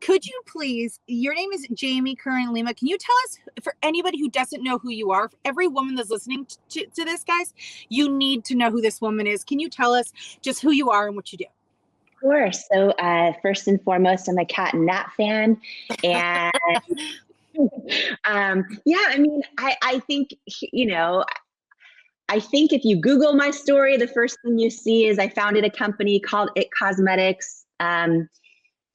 Could you please, your name is Jamie Kern Lima. Can you tell us, for anybody who doesn't know who you are, for every woman that's listening to this, guys, you need to know who this woman is. Can you tell us just who you are and what you do? Of course. So first and foremost, I'm a cat and nat fan. And yeah, I mean, I think, I think if you Google my story, the first thing you see is I founded a company called It Cosmetics.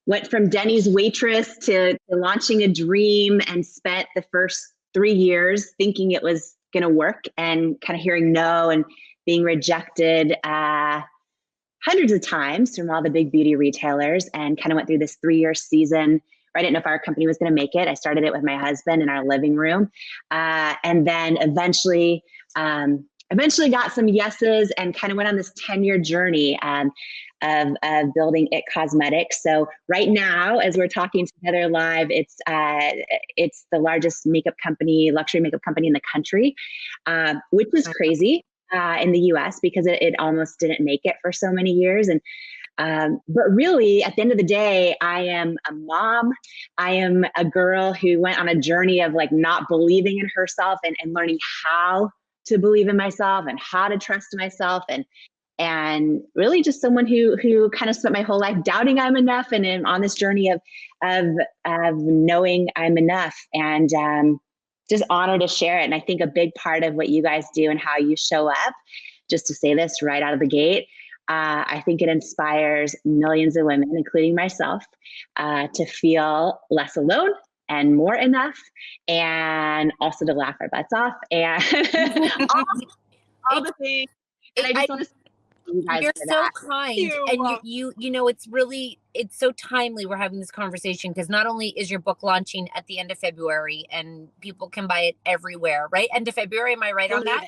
Went from Dennys waitress to launching a dream, and spent the first 3 years thinking it was going to work and kind of hearing no and being rejected hundreds of times from all the big beauty retailers, and kind of went through this 3-year season. I didn't know if our company was going to make it. I started it with my husband in our living room. And then eventually got some yeses and kind of went on this 10-year journey of building It Cosmetics. So right now, as we're talking together live, it's the largest luxury makeup company in the country, which is crazy in the US because it almost didn't make it for so many years. And but really, at the end of the day, I am a mom. I am a girl who went on a journey of like not believing in herself and learning how to believe in myself and how to trust myself, and really just someone who kind of spent my whole life doubting I'm enough, and am on this journey of knowing I'm enough, and just honored to share it. And I think a big part of what you guys do and how you show up, just to say this right out of the gate, I think it inspires millions of women, including myself, to feel less alone and more enough, and also to laugh our butts off, and all the things. And I just want to you guys You're so that. kind. And you know, it's so timely we're having this conversation, because not only is your book launching at the end of February and people can buy it everywhere, right? End of February, am I right on that?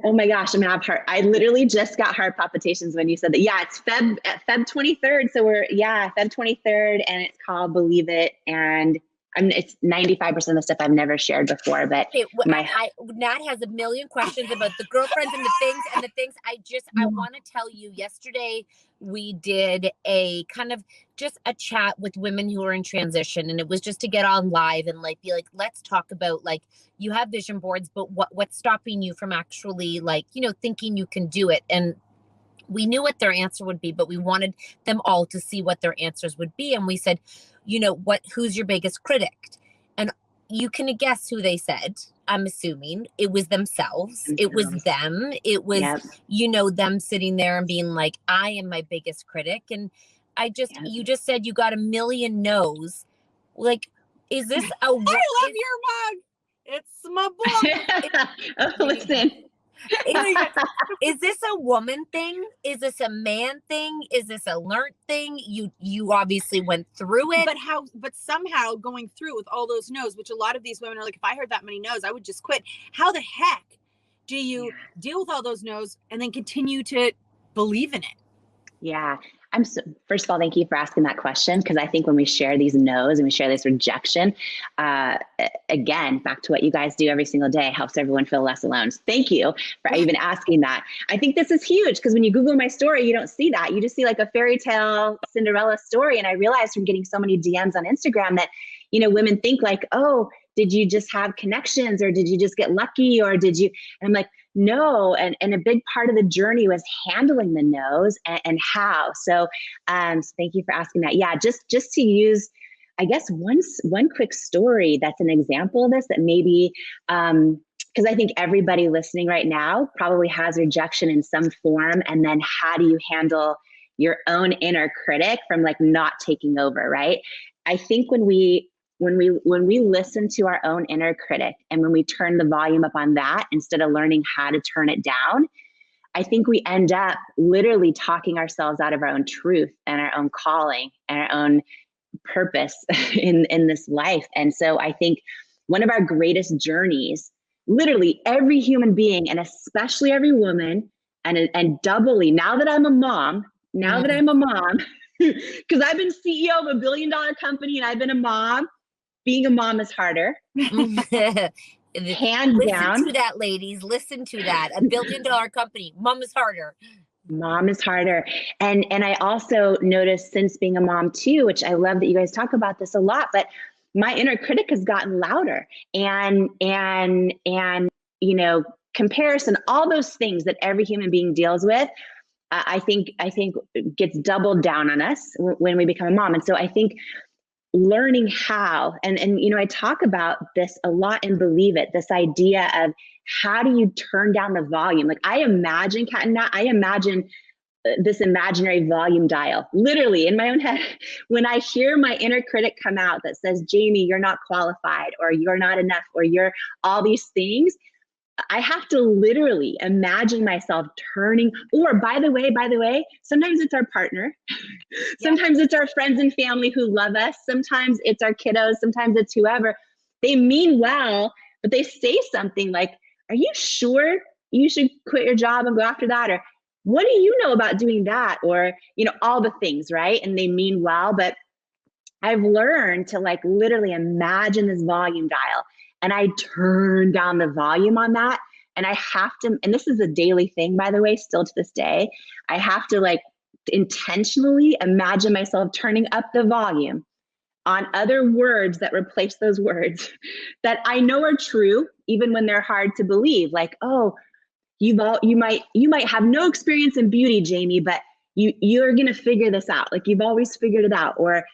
Oh my gosh, I literally just got heart palpitations when you said that. Yeah, it's Feb 23rd. So Feb 23rd, and it's called Believe It. And it's 95% of the stuff I've never shared before, but Nat has a million questions about the girlfriends and the things. I want to tell you, yesterday we did a kind of just a chat with women who are in transition, and it was just to get on live and like be like, let's talk about, like, you have vision boards, but what's stopping you from actually, like, thinking you can do it. And we knew what their answer would be, but we wanted them all to see what their answers would be. And we said, who's your biggest critic? And you can guess who they said. I'm assuming it was themselves. It was them. It was, them sitting there and being like, I am my biggest critic. And you just said you got a million no's. Like, is this I love your mug. It's my book. Oh, listen. Is this a woman thing? Is this a man thing? Is this a learned thing? You obviously went through it. But somehow going through with all those no's, which a lot of these women are like, if I heard that many no's, I would just quit. How the heck do you deal with all those no's and then continue to believe in it? Yeah. First of all, thank you for asking that question, because I think when we share these no's and we share this rejection, again, back to what you guys do every single day, helps everyone feel less alone. So thank you for even asking that. I think this is huge, because when you Google my story, you don't see that. You just see like a fairy tale Cinderella story. And I realized from getting so many DMs on Instagram that, women think like, oh, did you just have connections, or did you just get lucky, or did you? And I'm like, no. And a big part of the journey was handling the no's and how. So thank you for asking that. Yeah, just to use, I guess, one quick story that's an example of this, that maybe, because I think everybody listening right now probably has rejection in some form. And then how do you handle your own inner critic from like not taking over, right? I think when we listen to our own inner critic, and when we turn the volume up on that instead of learning how to turn it down, I think we end up literally talking ourselves out of our own truth and our own calling and our own purpose in this life. And so I think one of our greatest journeys, literally every human being, and especially every woman, and doubly now that I'm a mom, because I've been CEO of a $1 billion company and I've been a mom. Being a mom is harder. Hands down. Listen to that, ladies. Listen to that. $1 billion company. Mom is harder. Mom is harder. And I also noticed since being a mom too, which I love that you guys talk about this a lot, but my inner critic has gotten louder and you know, comparison, all those things that every human being deals with, I think gets doubled down on us when we become a mom. And so I think learning how, and you know, I talk about this a lot and Believe It, this idea of how do you turn down the volume? Like I imagine, Kat and Nat, I imagine this imaginary volume dial, literally in my own head. When I hear my inner critic come out that says, Jamie, you're not qualified, or you're not enough, or you're all these things, I have to literally imagine myself turning, or by the way, sometimes it's our partner. Sometimes it's our friends and family who love us. Sometimes it's our kiddos. Sometimes it's whoever. They mean well, but they say something like, are you sure you should quit your job and go after that? Or what do you know about doing that? Or, you know, all the things, right? And they mean well, but I've learned to like literally imagine this volume dial, and I turn down the volume on that. And I have to, and this is a daily thing, by the way, still to this day, I have to like intentionally imagine myself turning up the volume on other words that replace those words that I know are true, even when they're hard to believe. Like, oh, you might have no experience in beauty, Jamie, but you're gonna figure this out. Like you've always figured it out, or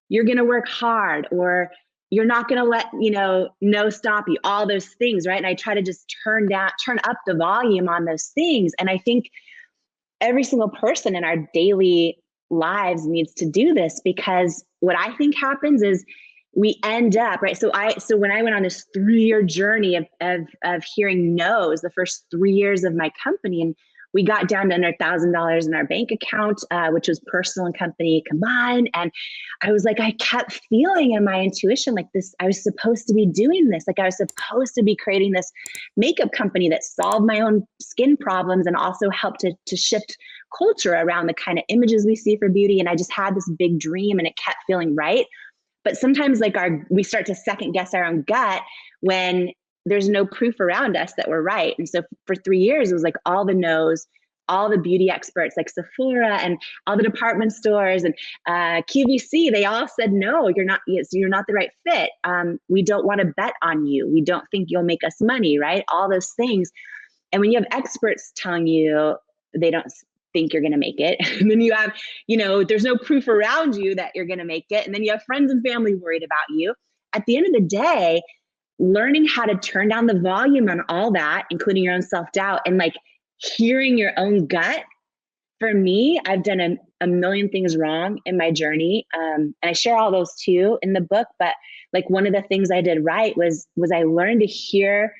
you're gonna work hard, or you're not gonna let, you know, no stop you, all those things, right? And I try to just turn up the volume on those things. And I think every single person in our daily lives needs to do this, because what I think happens is we end up, right? So when I went on this 3-year journey of hearing no's, the first 3 years of my company, and we got down to under $1,000 in our bank account, which was personal and company combined. And I was like, I kept feeling in my intuition like this, I was supposed to be doing this. Like I was supposed to be creating this makeup company that solved my own skin problems and also helped to shift culture around the kind of images we see for beauty. And I just had this big dream and it kept feeling right. But sometimes like we start to second guess our own gut when there's no proof around us that we're right. And so for 3 years, it was like all the no's, all the beauty experts like Sephora and all the department stores and QVC, they all said, no, you're not the right fit. We don't want to bet on you. We don't think you'll make us money, right? All those things. And when you have experts telling you they don't think you're going to make it, and then you have, you know, there's no proof around you that you're going to make it, and then you have friends and family worried about you. At the end of the day, learning how to turn down the volume on all that, including your own self-doubt, and like hearing your own gut. For me, I've done a million things wrong in my journey. And I share all those too in the book, but like one of the things I did right was I learned to hear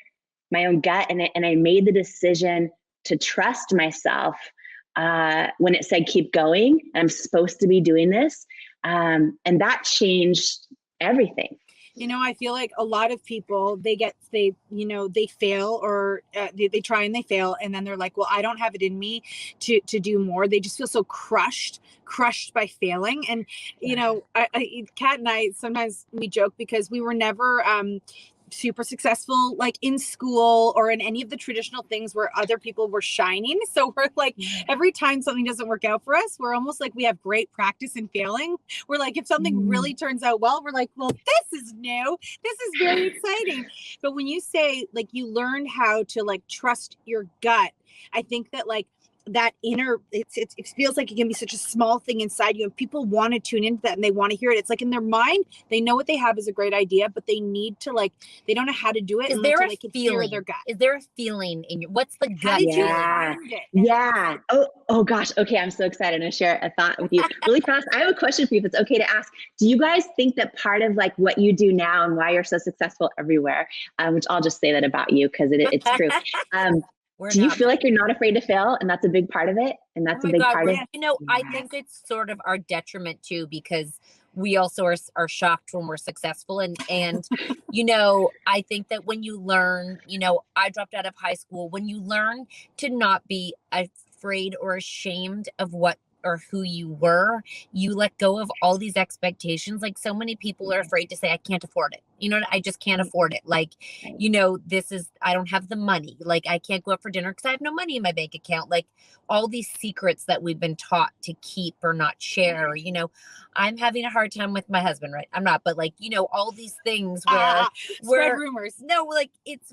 my own gut, and I made the decision to trust myself when it said, keep going, I'm supposed to be doing this. And that changed everything. You know, I feel like a lot of people, they fail, or they try and they fail. And then they're like, well, I don't have it in me to do more. They just feel so crushed by failing. And, you know, Kat and I, sometimes we joke because we were never, super successful like in school or in any of the traditional things where other people were shining. So we're like, every time something doesn't work out for us, we're almost like we have great practice in failing. We're like, if something really turns out well, we're like, well, this is new, this is very exciting. But when you say like you learned how to like trust your gut, I think that like that inner, it feels like it can be such a small thing inside you, and people want to tune into that and they want to hear it. It's like in their mind, they know what they have is a great idea, but they need to like, they don't know how to do it. Is there a feeling? Their gut. Is there a feeling in your, what's the gut? Yeah. Oh gosh. Okay. I'm so excited to share a thought with you really fast. I have a question for you, if it's okay to ask. Do you guys think that part of like what you do now and why you're so successful everywhere, which I'll just say that about you because it's true. Do you feel like you're not afraid to fail, and that's a big part of it? And that's a big part of it. You know, I think it's sort of our detriment too, because we also are shocked when we're successful. And you know, I think that when you learn, you know, I dropped out of high school, when you learn to not be afraid or ashamed of what or who you were, you let go of all these expectations. Like so many people are afraid to say, I can't afford it. You know, I just can't afford it. Like, you know, I don't have the money. Like I can't go out for dinner because I have no money in my bank account. Like all these secrets that we've been taught to keep or not share, you know, I'm having a hard time with my husband, right? I'm not, but like, you know, all these things spread rumors. No, like it's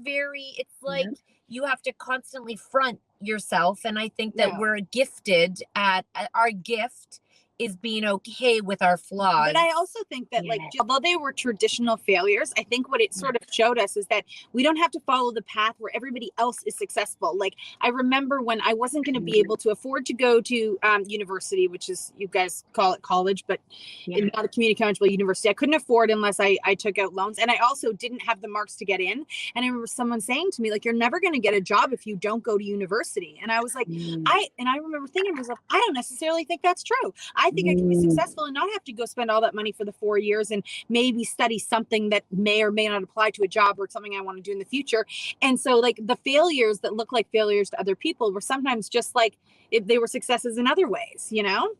like you have to constantly front yourself. And I think that we're gifted at our gift is being okay with our flaws. But I also think that like, although they were traditional failures, I think what it sort of showed us is that we don't have to follow the path where everybody else is successful. Like I remember when I wasn't going to be able to afford to go to university, which is, you guys call it college, but not a community college, but university. I couldn't afford unless I took out loans. And I also didn't have the marks to get in. And I remember someone saying to me, like, you're never going to get a job if you don't go to university. And I was like, I remember thinking to myself, I don't necessarily think that's true. I think I can be successful and not have to go spend all that money for the 4 years and maybe study something that may or may not apply to a job or something I want to do in the future. And so like the failures that look like failures to other people were sometimes just like if they were successes in other ways, you know?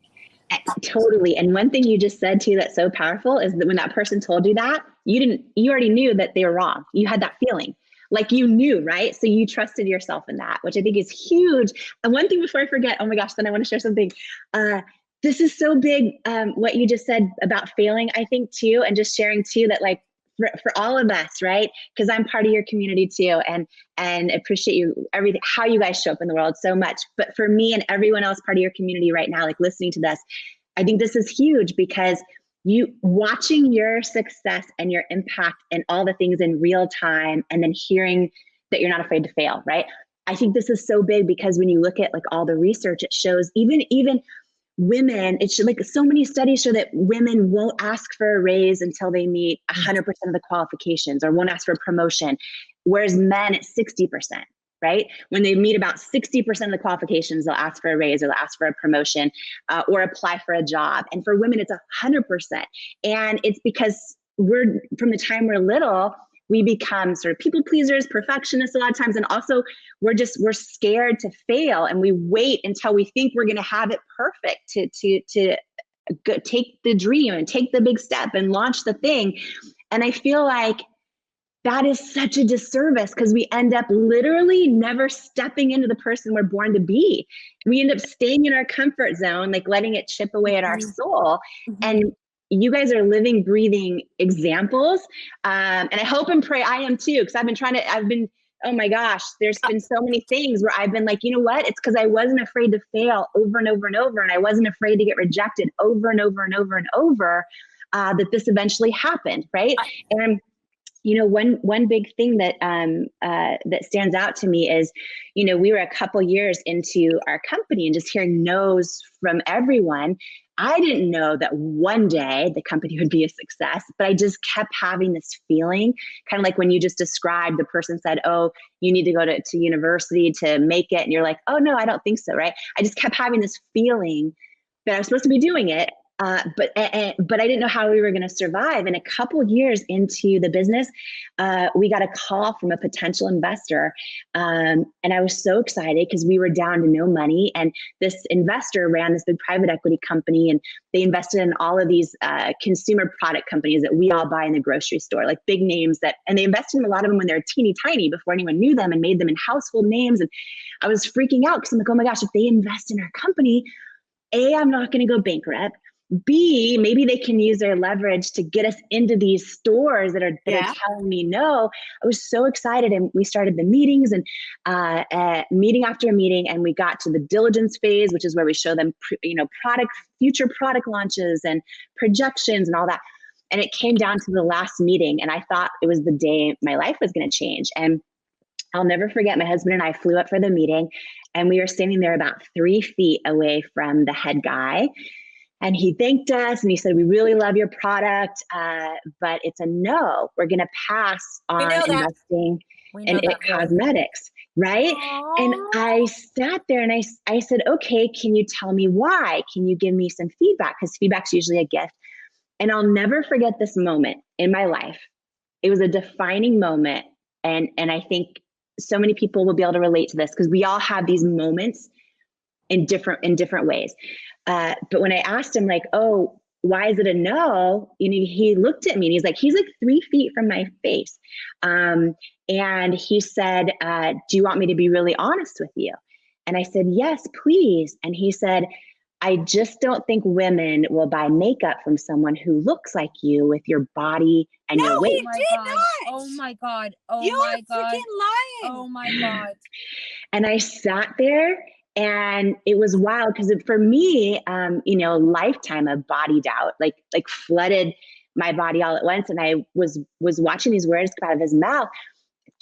Totally. And one thing you just said too that's so powerful is that when that person told you that, you already knew that they were wrong. You had that feeling. Like you knew, right? So you trusted yourself in that, which I think is huge. And one thing before I forget, oh my gosh, then I want to share something. This is so big, what you just said about failing, I think too, and just sharing too, that like for all of us, right? Because I'm part of your community too, and appreciate you, everything, how you guys show up in the world so much. But for me and everyone else part of your community right now, like listening to this, I think this is huge because you watching your success and your impact and all the things in real time, and then hearing that you're not afraid to fail, right? I think this is so big because when you look at like all the research, it shows even women, it should, like so many studies show that women won't ask for a raise until they meet 100% of the qualifications, or won't ask for a promotion, whereas men at 60%, right? When they meet about 60% of the qualifications, they'll ask for a raise or they'll ask for a promotion or apply for a job. And for women, it's 100%. And it's because from the time we're little, we become sort of people pleasers, perfectionists a lot of times. And also we're scared to fail. And we wait until we think we're going to have it perfect to go, take the dream and take the big step and launch the thing. And I feel like that is such a disservice because we end up literally never stepping into the person we're born to be. We end up staying in our comfort zone, like letting it chip away at our soul. And you guys are living, breathing examples. And I hope and pray I am too, because oh my gosh, there's been so many things where I've been like, you know what? It's because I wasn't afraid to fail over and over and over. And I wasn't afraid to get rejected over and over and over and over, that this eventually happened, right? And you know, one big thing that that stands out to me is, you know, we were a couple years into our company and just hearing no's from everyone. I didn't know that one day the company would be a success, but I just kept having this feeling, kind of like when you just described, the person said, oh, you need to go to university to make it. And you're like, oh no, I don't think so, right? I just kept having this feeling that I was supposed to be doing it. But I didn't know how we were going to survive. And a couple years into the business, we got a call from a potential investor. And I was so excited because we were down to no money. And this investor ran this big private equity company, and they invested in all of these consumer product companies that we all buy in the grocery store, like big names and they invested in a lot of them when they were teeny tiny before anyone knew them, and made them in household names. And I was freaking out because I'm like, oh my gosh, if they invest in our company, A, I'm not going to go bankrupt. B, maybe they can use their leverage to get us into these stores that are telling me no. I was so excited, and we started the meetings and meeting after meeting, and we got to the diligence phase, which is where we show them, future product launches and projections and all that. And it came down to the last meeting, and I thought it was the day my life was going to change. And I'll never forget, my husband and I flew up for the meeting, and we were standing there about 3 feet away from the head guy. And he thanked us and he said, we really love your product, but it's a no. We're going to pass on investing in It Cosmetics, right? Aww. And I sat there and I said, okay, can you tell me why? Can you give me some feedback? Because feedback's usually a gift. And I'll never forget this moment in my life. It was a defining moment. And I think so many people will be able to relate to this because we all have these moments in different ways. But when I asked him like, oh, why is it a no? He looked at me and he's like 3 feet from my face. And he said, do you want me to be really honest with you? And I said, yes, please. And he said, I just don't think women will buy makeup from someone who looks like you with your body and your weight. He did not. Oh my God. Oh You my are God. freaking lying. Oh my God. And I sat there and it was wild because for me, lifetime of body doubt, like flooded my body all at once. And I was watching these words come out of his mouth.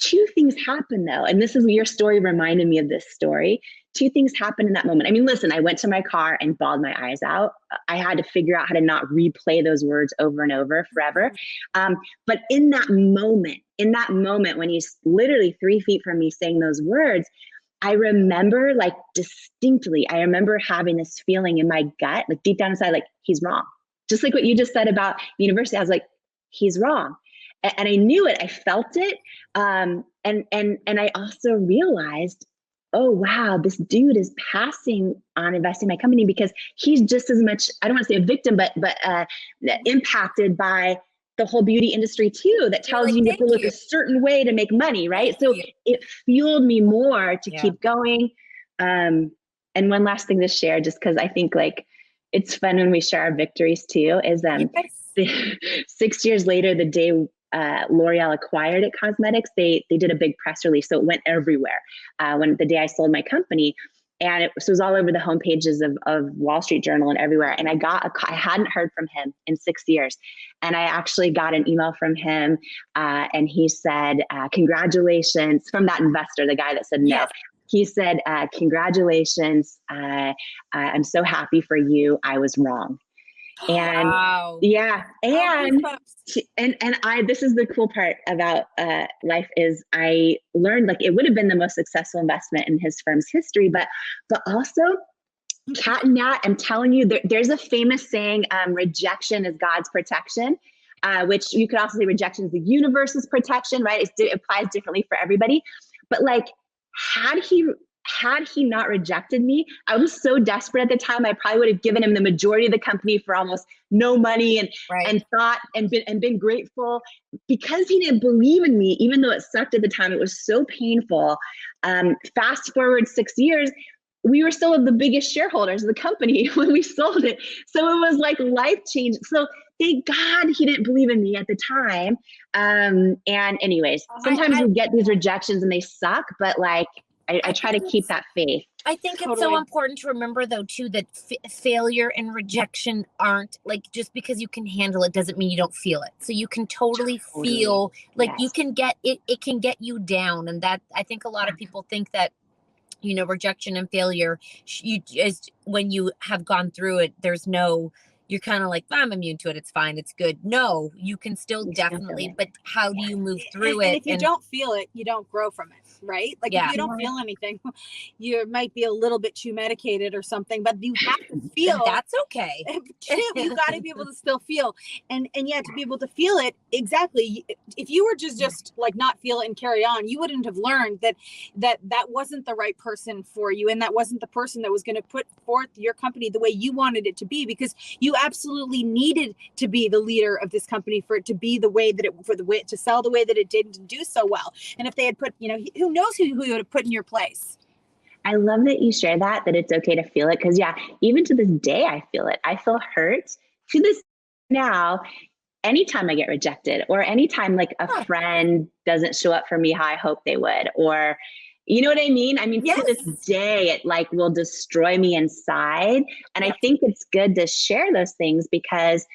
2 things happened though. And this is your story reminded me of this story. 2 things happened in that moment. I mean, listen, I went to my car and bawled my eyes out. I had to figure out how to not replay those words over and over forever. But in that moment when he's literally 3 feet from me saying those words, I remember like distinctly, I remember having this feeling in my gut, like deep down inside, like he's wrong. Just like what you just said about the university. I was like, he's wrong. And I knew it, I felt it. And I also realized, oh, wow, this dude is passing on investing in my company because he's just as much, I don't want to say a victim, but impacted by the whole beauty industry too, that tells you to look a certain way to make money, right? So it fueled me more to keep going. And one last thing to share, just because I think like it's fun when we share our victories too, is 6 years later, the day L'Oreal acquired It Cosmetics, they did a big press release. So it went everywhere when the day I sold my company. And it was all over the homepages of Wall Street Journal and everywhere. And I hadn't heard from him in 6 years. And I actually got an email from him and he said, congratulations, from that investor, the guy that said no. Yes. He said, congratulations. I'm so happy for you. I was wrong. And wow. Yeah. And this is the cool part about life is I learned like it would have been the most successful investment in his firm's history, but also cat and nat, I'm telling you, there's a famous saying, rejection is God's protection, which you could also say rejection is the universe's protection, right? It applies differently for everybody. But like, had he not rejected me, I was so desperate at the time, I probably would have given him the majority of the company for almost no money and thought and been grateful because he didn't believe in me, even though it sucked at the time. It was so painful. Fast forward 6 years, we were still the biggest shareholders of the company when we sold it. So it was like life change. So thank God he didn't believe in me at the time. And anyways, sometimes we get these rejections and they suck, but like, I try to keep that faith. I think it's so important to remember though too that failure and rejection aren't like just because you can handle it doesn't mean you don't feel it. So you can totally feel like you can get it. It can get you down, and that I think a lot of people think that rejection and failure. You just when you have gone through it, there's no. You're kind of like, I'm immune to it. It's fine. It's good. No, you can still definitely, but how do you move through it? And if you don't feel it, you don't grow from it, right? Like if you don't feel anything, you might be a little bit too medicated or something, but you have to feel. That's okay. You got to be able to still feel. And yeah, to be able to feel it, exactly. If you were just like not feel it and carry on, you wouldn't have learned that wasn't the right person for you. And that wasn't the person that was going to put forth your company the way you wanted it to be, because you absolutely needed to be the leader of this company for it to be the way that it to sell the way that it did and do so well. And if they had put, who knows who you would have put in your place. I love that you share that it's okay to feel it. Cause yeah, even to this day, I feel it. I feel hurt to this now. Anytime I get rejected or anytime like a friend doesn't show up for me how I hope they would, or you know what I mean? I mean, to this day, it like will destroy me inside. And I think it's good to share those things because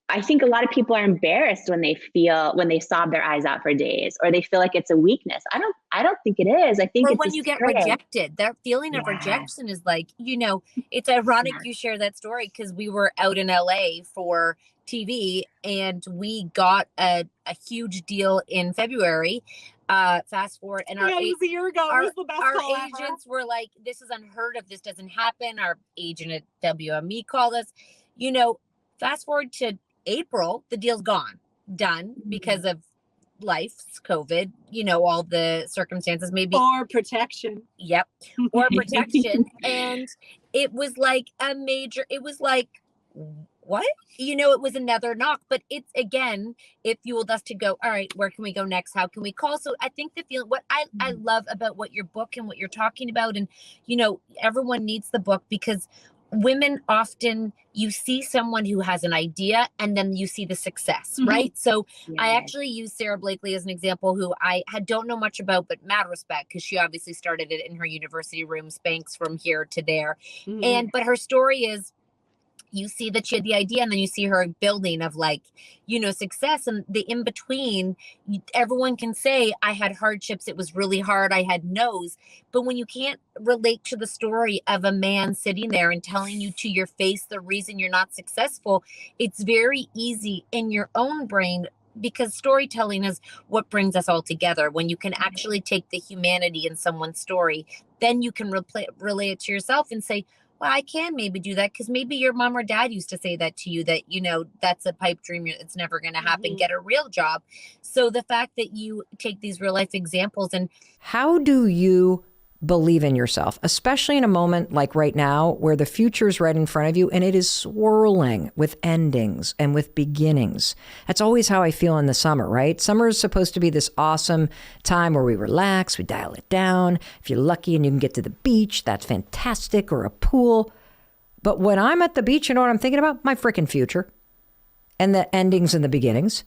I think a lot of people are embarrassed when they sob their eyes out for days, or they feel like it's a weakness. I don't think it is. I think or it's when you get rejected, that feeling of rejection is like, it's ironic you share that story because we were out in LA for TV and we got a huge deal in February. Fast forward, and it was a year ago. It was the best our call agents were like, "This is unheard of. This doesn't happen." Our agent at WME called us. Fast forward to April, the deal's gone, done because of life's COVID. All the circumstances, maybe or protection. Yep, or protection, and it was like it was like, what? It was another knock, but it's, again, it fueled us to go, all right, where can we go next? How can we call? So I think what I love about what your book and what you're talking about, and, everyone needs the book, because women often, you see someone who has an idea and then you see the success, right? So I actually use Sarah Blakely as an example, who I don't know much about, but mad respect, because she obviously started it in her university room, Spanx from here to there. But her story is, you see that she had the idea, and then you see her building of, like, success, and the in between. Everyone can say, I had hardships, it was really hard, I had no's, but when you can't relate to the story of a man sitting there and telling you to your face the reason you're not successful, it's very easy in your own brain, because storytelling is what brings us all together. When you can actually take the humanity in someone's story, then you can relate it to yourself and say, well, I can maybe do that, because maybe your mom or dad used to say that to you, that, that's a pipe dream. It's never going to happen. Get a real job. So the fact that you take these real life examples. And how do you believe in yourself, especially in a moment like right now, where the future is right in front of you and it is swirling with endings and with beginnings? That's always how I feel in the summer, right? Summer is supposed to be this awesome time where we relax, we dial it down. If you're lucky and you can get to the beach, that's fantastic, or a pool. But when I'm at the beach, you know what I'm thinking about? My freaking future and the endings and the beginnings.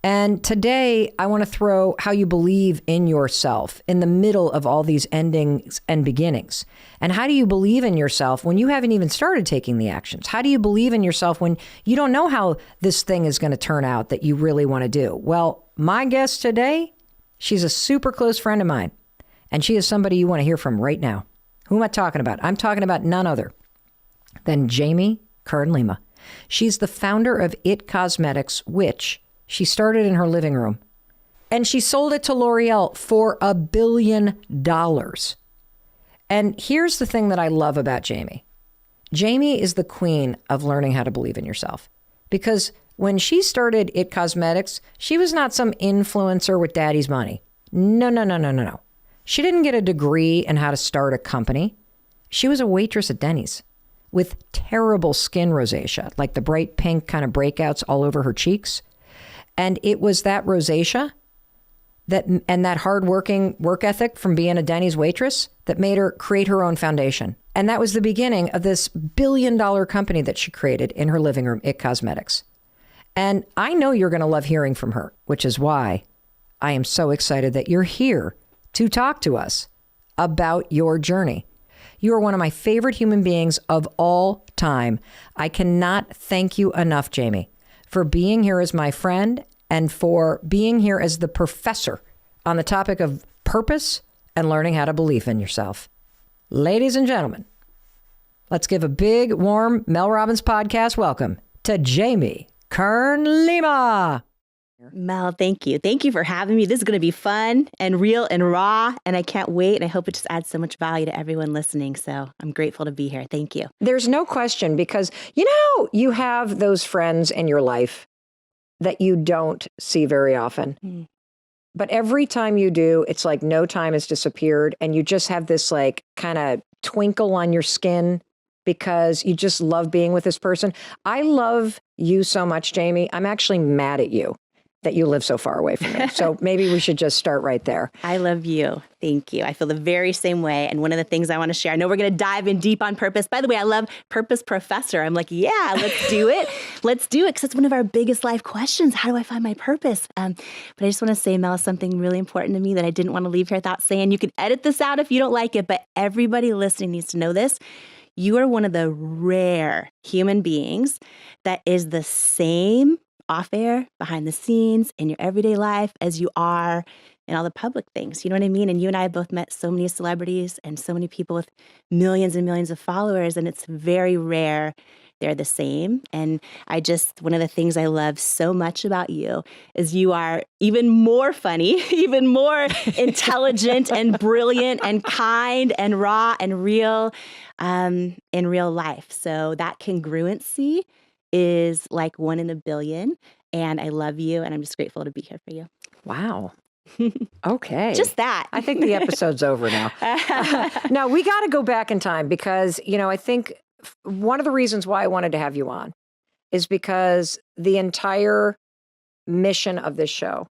And today I want to throw how you believe in yourself in the middle of all these endings and beginnings. And how do you believe in yourself when you haven't even started taking the actions? How do you believe in yourself when you don't know how this thing is going to turn out that you really want to do? Well, my guest today, she's a super close friend of mine, and she is somebody you want to hear from right now. Who am I talking about? I'm talking about none other than Jamie Kern Lima. She's the founder of It Cosmetics, which she started in her living room, and she sold it to L'Oreal for $1 billion. And here's the thing that I love about Jamie. Jamie is the queen of learning how to believe in yourself, because when she started It Cosmetics, she was not some influencer with daddy's money. No. She didn't get a degree in how to start a company. She was a waitress at Dennys with terrible skin rosacea, like the bright pink kind of breakouts all over her cheeks. And it was that rosacea and that hardworking work ethic from being a Dennys waitress that made her create her own foundation. And that was the beginning of this $1 billion company that she created in her living room, It Cosmetics. And I know you're going to love hearing from her, which is why I am so excited that you're here to talk to us about your journey. You are one of my favorite human beings of all time. I cannot thank you enough, Jamie, for being here as my friend and for being here as the professor on the topic of purpose and learning how to believe in yourself. Ladies and gentlemen, let's give a big, warm Mel Robbins podcast welcome to Jamie Kern Lima. Mel, thank you. Thank you for having me. This is going to be fun and real and raw, and I can't wait. And I hope it just adds so much value to everyone listening. So I'm grateful to be here. Thank you. There's no question, because, you have those friends in your life that you don't see very often. But every time you do, it's like no time has disappeared, and you just have this like kind of twinkle on your skin because you just love being with this person. I love you so much, Jamie. I'm actually mad at you that you live so far away from me. So maybe we should just start right there. I love you. Thank you. I feel the very same way. And one of the things I want to share, I know we're going to dive in deep on purpose. By the way, I love Purpose Professor. I'm like, yeah, let's do it. Let's do it. Because it's one of our biggest life questions. How do I find my purpose? But I just want to say, Mel, something really important to me that I didn't want to leave here without saying. You can edit this out if you don't like it, but everybody listening needs to know this. You are one of the rare human beings that is the same off air, behind the scenes, in your everyday life as you are in all the public things. You know what I mean? And you and I have both met so many celebrities and so many people with millions and millions of followers, and it's very rare they're the same. And one of the things I love so much about you is you are even more funny, even more intelligent and brilliant and kind and raw and real in real life. So that congruency is like 1 in a billion. And I love you. And I'm just grateful to be here for you. Wow. Okay. Just that. I think the episode's over now. Now, we got to go back in time because, I think one of the reasons why I wanted to have you on is because the entire mission of this show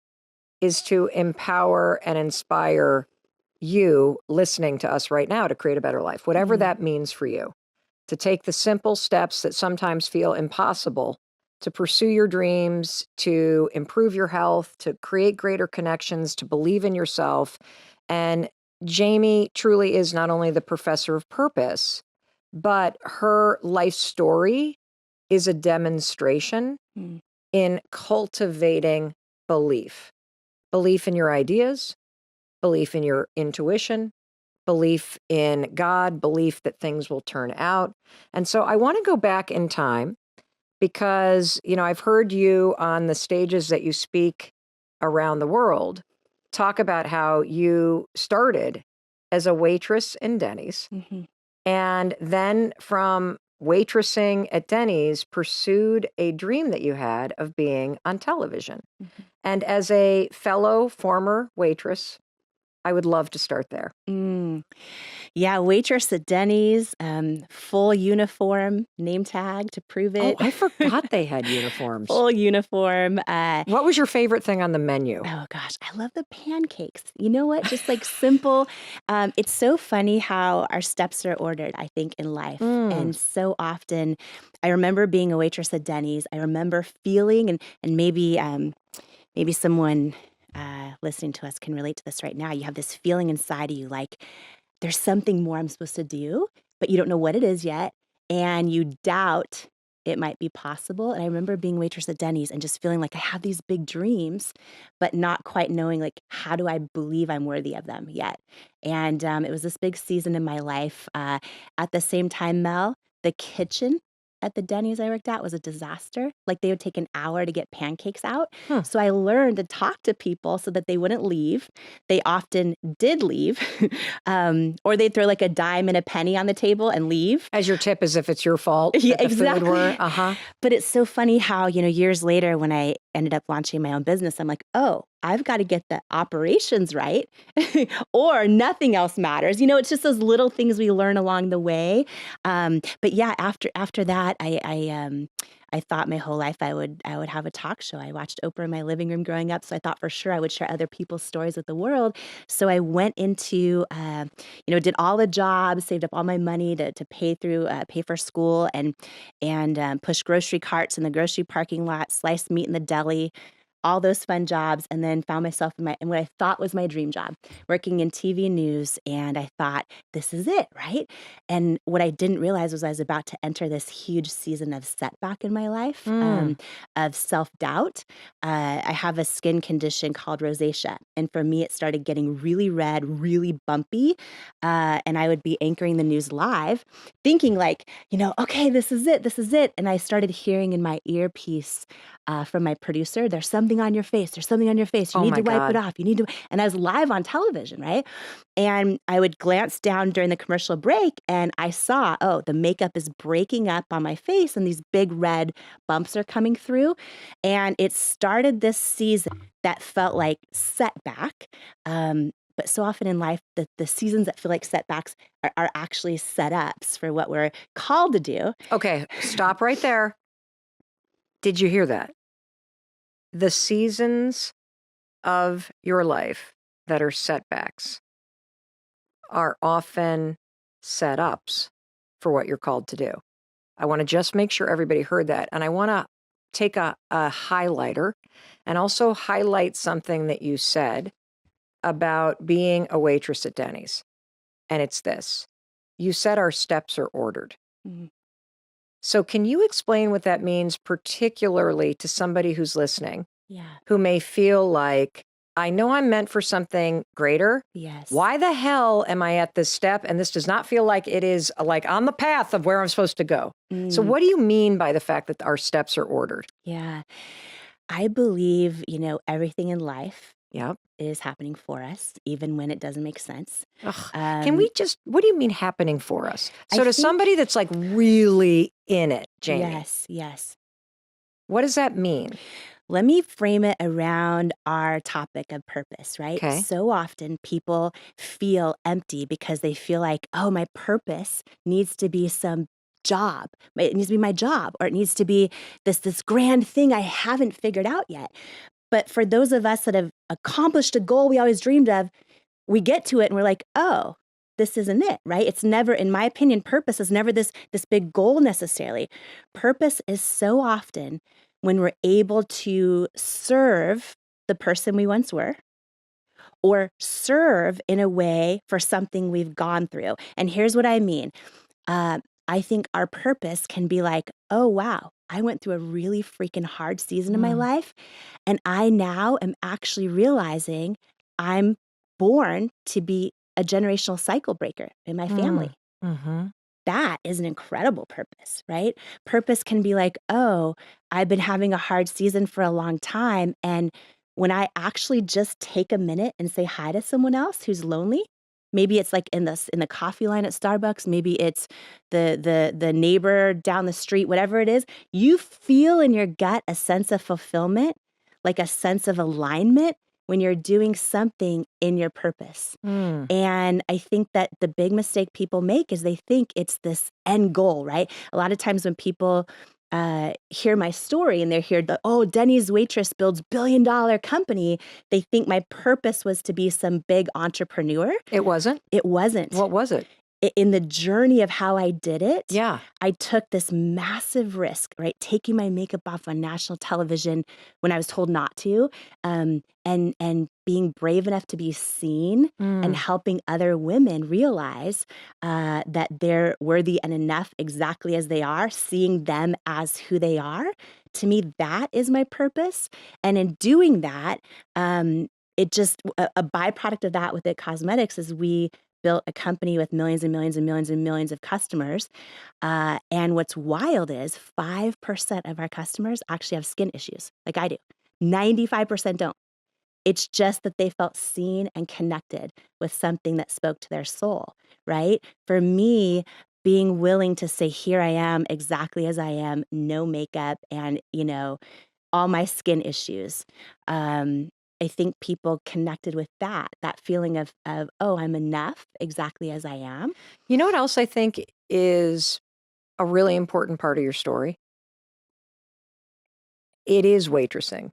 is to empower and inspire you listening to us right now to create a better life, whatever that means for you, to take the simple steps that sometimes feel impossible to pursue your dreams, to improve your health, to create greater connections, to believe in yourself. And Jamie truly is not only the professor of purpose, but her life story is a demonstration in cultivating belief in your ideas, belief in your intuition, belief in God, belief that things will turn out. And so I want to go back in time because, I've heard you on the stages that you speak around the world talk about how you started as a waitress in Dennys. And then from waitressing at Dennys, pursued a dream that you had of being on television. And as a fellow former waitress, I would love to start there. Yeah, waitress at Dennys, full uniform, name tag to prove it. Oh, I forgot they had uniforms. Full uniform. What was your favorite thing on the menu? Oh gosh, I love the pancakes. You know what? Just like simple. It's so funny how our steps are ordered, I think, in life. And so often, I remember being a waitress at Dennys. I remember feeling, and maybe someone listening to us can relate to this right now. You have this feeling inside of you like, there's something more I'm supposed to do, but you don't know what it is yet. And you doubt it might be possible. And I remember being waitress at Dennys and just feeling like I have these big dreams, but not quite knowing, like, how do I believe I'm worthy of them yet? And it was this big season in my life. At the same time, Mel, the kitchen at the Dennys I worked at was a disaster. Like, they would take an hour to get pancakes out. So I learned to talk to people so that they wouldn't leave. They often did leave, or they'd throw like a dime and a penny on the table and leave. As your tip, as if it's your fault. Yeah, that the exactly. Food were. But it's so funny how, years later when I ended up launching my own business, I'm like, oh, I've got to get the operations right or nothing else matters. It's just those little things we learn along the way. But yeah, after that, I thought my whole life I would have a talk show. I watched Oprah in my living room growing up, so I thought for sure I would share other people's stories with the world. So I went into, did all the jobs, saved up all my money to pay for school, and push grocery carts in the grocery parking lot, sliced meat in the deli, all those fun jobs, and then found myself in what I thought was my dream job, working in TV news. And I thought, this is it, right? And what I didn't realize was I was about to enter this huge season of setback in my life, of self-doubt. I have a skin condition called rosacea. And for me, it started getting really red, really bumpy. And I would be anchoring the news live, thinking like, okay, this is it. And I started hearing in my earpiece from my producer, there's something on your face. There's something on your face. You need to wipe it off. You need to. And I was live on television, right? And I would glance down during the commercial break and I saw, the makeup is breaking up on my face and these big red bumps are coming through. And it started this season that felt like setback. But so often in life, the seasons that feel like setbacks are actually setups for what we're called to do. Okay, stop right there. Did you hear that? The seasons of your life that are setbacks are often setups for what you're called to do. I want to just make sure everybody heard that. And I want to take a highlighter and also highlight something that you said about being a waitress at Dennys. And it's this. You said our steps are ordered. So can you explain what that means, particularly to somebody who's listening, who may feel like, I know I'm meant for something greater. Yes. Why the hell am I at this step? And this does not feel like it is like on the path of where I'm supposed to go. So what do you mean by the fact that our steps are ordered? Yeah. I believe, everything in life is happening for us, even when it doesn't make sense. Can we what do you mean happening for us? So to somebody that's like really in it, Jamie. Yes. What does that mean? let me frame it around our topic of purpose, right? Okay. So often people feel empty because they feel like, oh, my purpose needs to be some job. It needs to be my job, or it needs to be this grand thing I haven't figured out yet. But for those of us that have accomplished a goal we always dreamed of, we get to it and we're like, oh, this isn't it, right? It's never, in my opinion, purpose is never this big goal necessarily. Purpose is so often when we're able to serve the person we once were, or serve in a way for something we've gone through. And here's what I mean. I think our purpose can be like, oh, wow, I went through a really freaking hard season in my life. And I now am actually realizing I'm born to be a generational cycle breaker in my family. Mm-hmm. That is an incredible purpose, right? Purpose can be like, oh, I've been having a hard season for a long time. And when I actually just take a minute and say hi to someone else who's lonely, maybe it's like in the coffee line at Starbucks, maybe it's the neighbor down the street, whatever it is, you feel in your gut a sense of fulfillment, like a sense of alignment when you're doing something in your purpose. And I think that the big mistake people make is they think it's this end goal, right? A lot of times when people hear my story and they hear the, oh, Dennys waitress builds $1 billion company, they think my purpose was to be some big entrepreneur. It wasn't? It wasn't. What was it? In the journey of how I did it, Yeah. I took this massive risk, right? Taking my makeup off on national television when I was told not to, and being brave enough to be seen and helping other women realize that they're worthy and enough exactly as they are, seeing them as who they are. To me, that is my purpose. And in doing that, it just, a byproduct of that with It Cosmetics is we built a company with millions and millions and millions and millions of customers. And what's wild is 5% of our customers actually have skin issues, like I do. 95% don't. It's just that they felt seen and connected with something that spoke to their soul, right? For me, being willing to say, here I am exactly as I am, no makeup, and, all my skin issues. I think people connected with that feeling of, oh, I'm enough exactly as I am. You know what else I think is a really important part of your story? It is waitressing.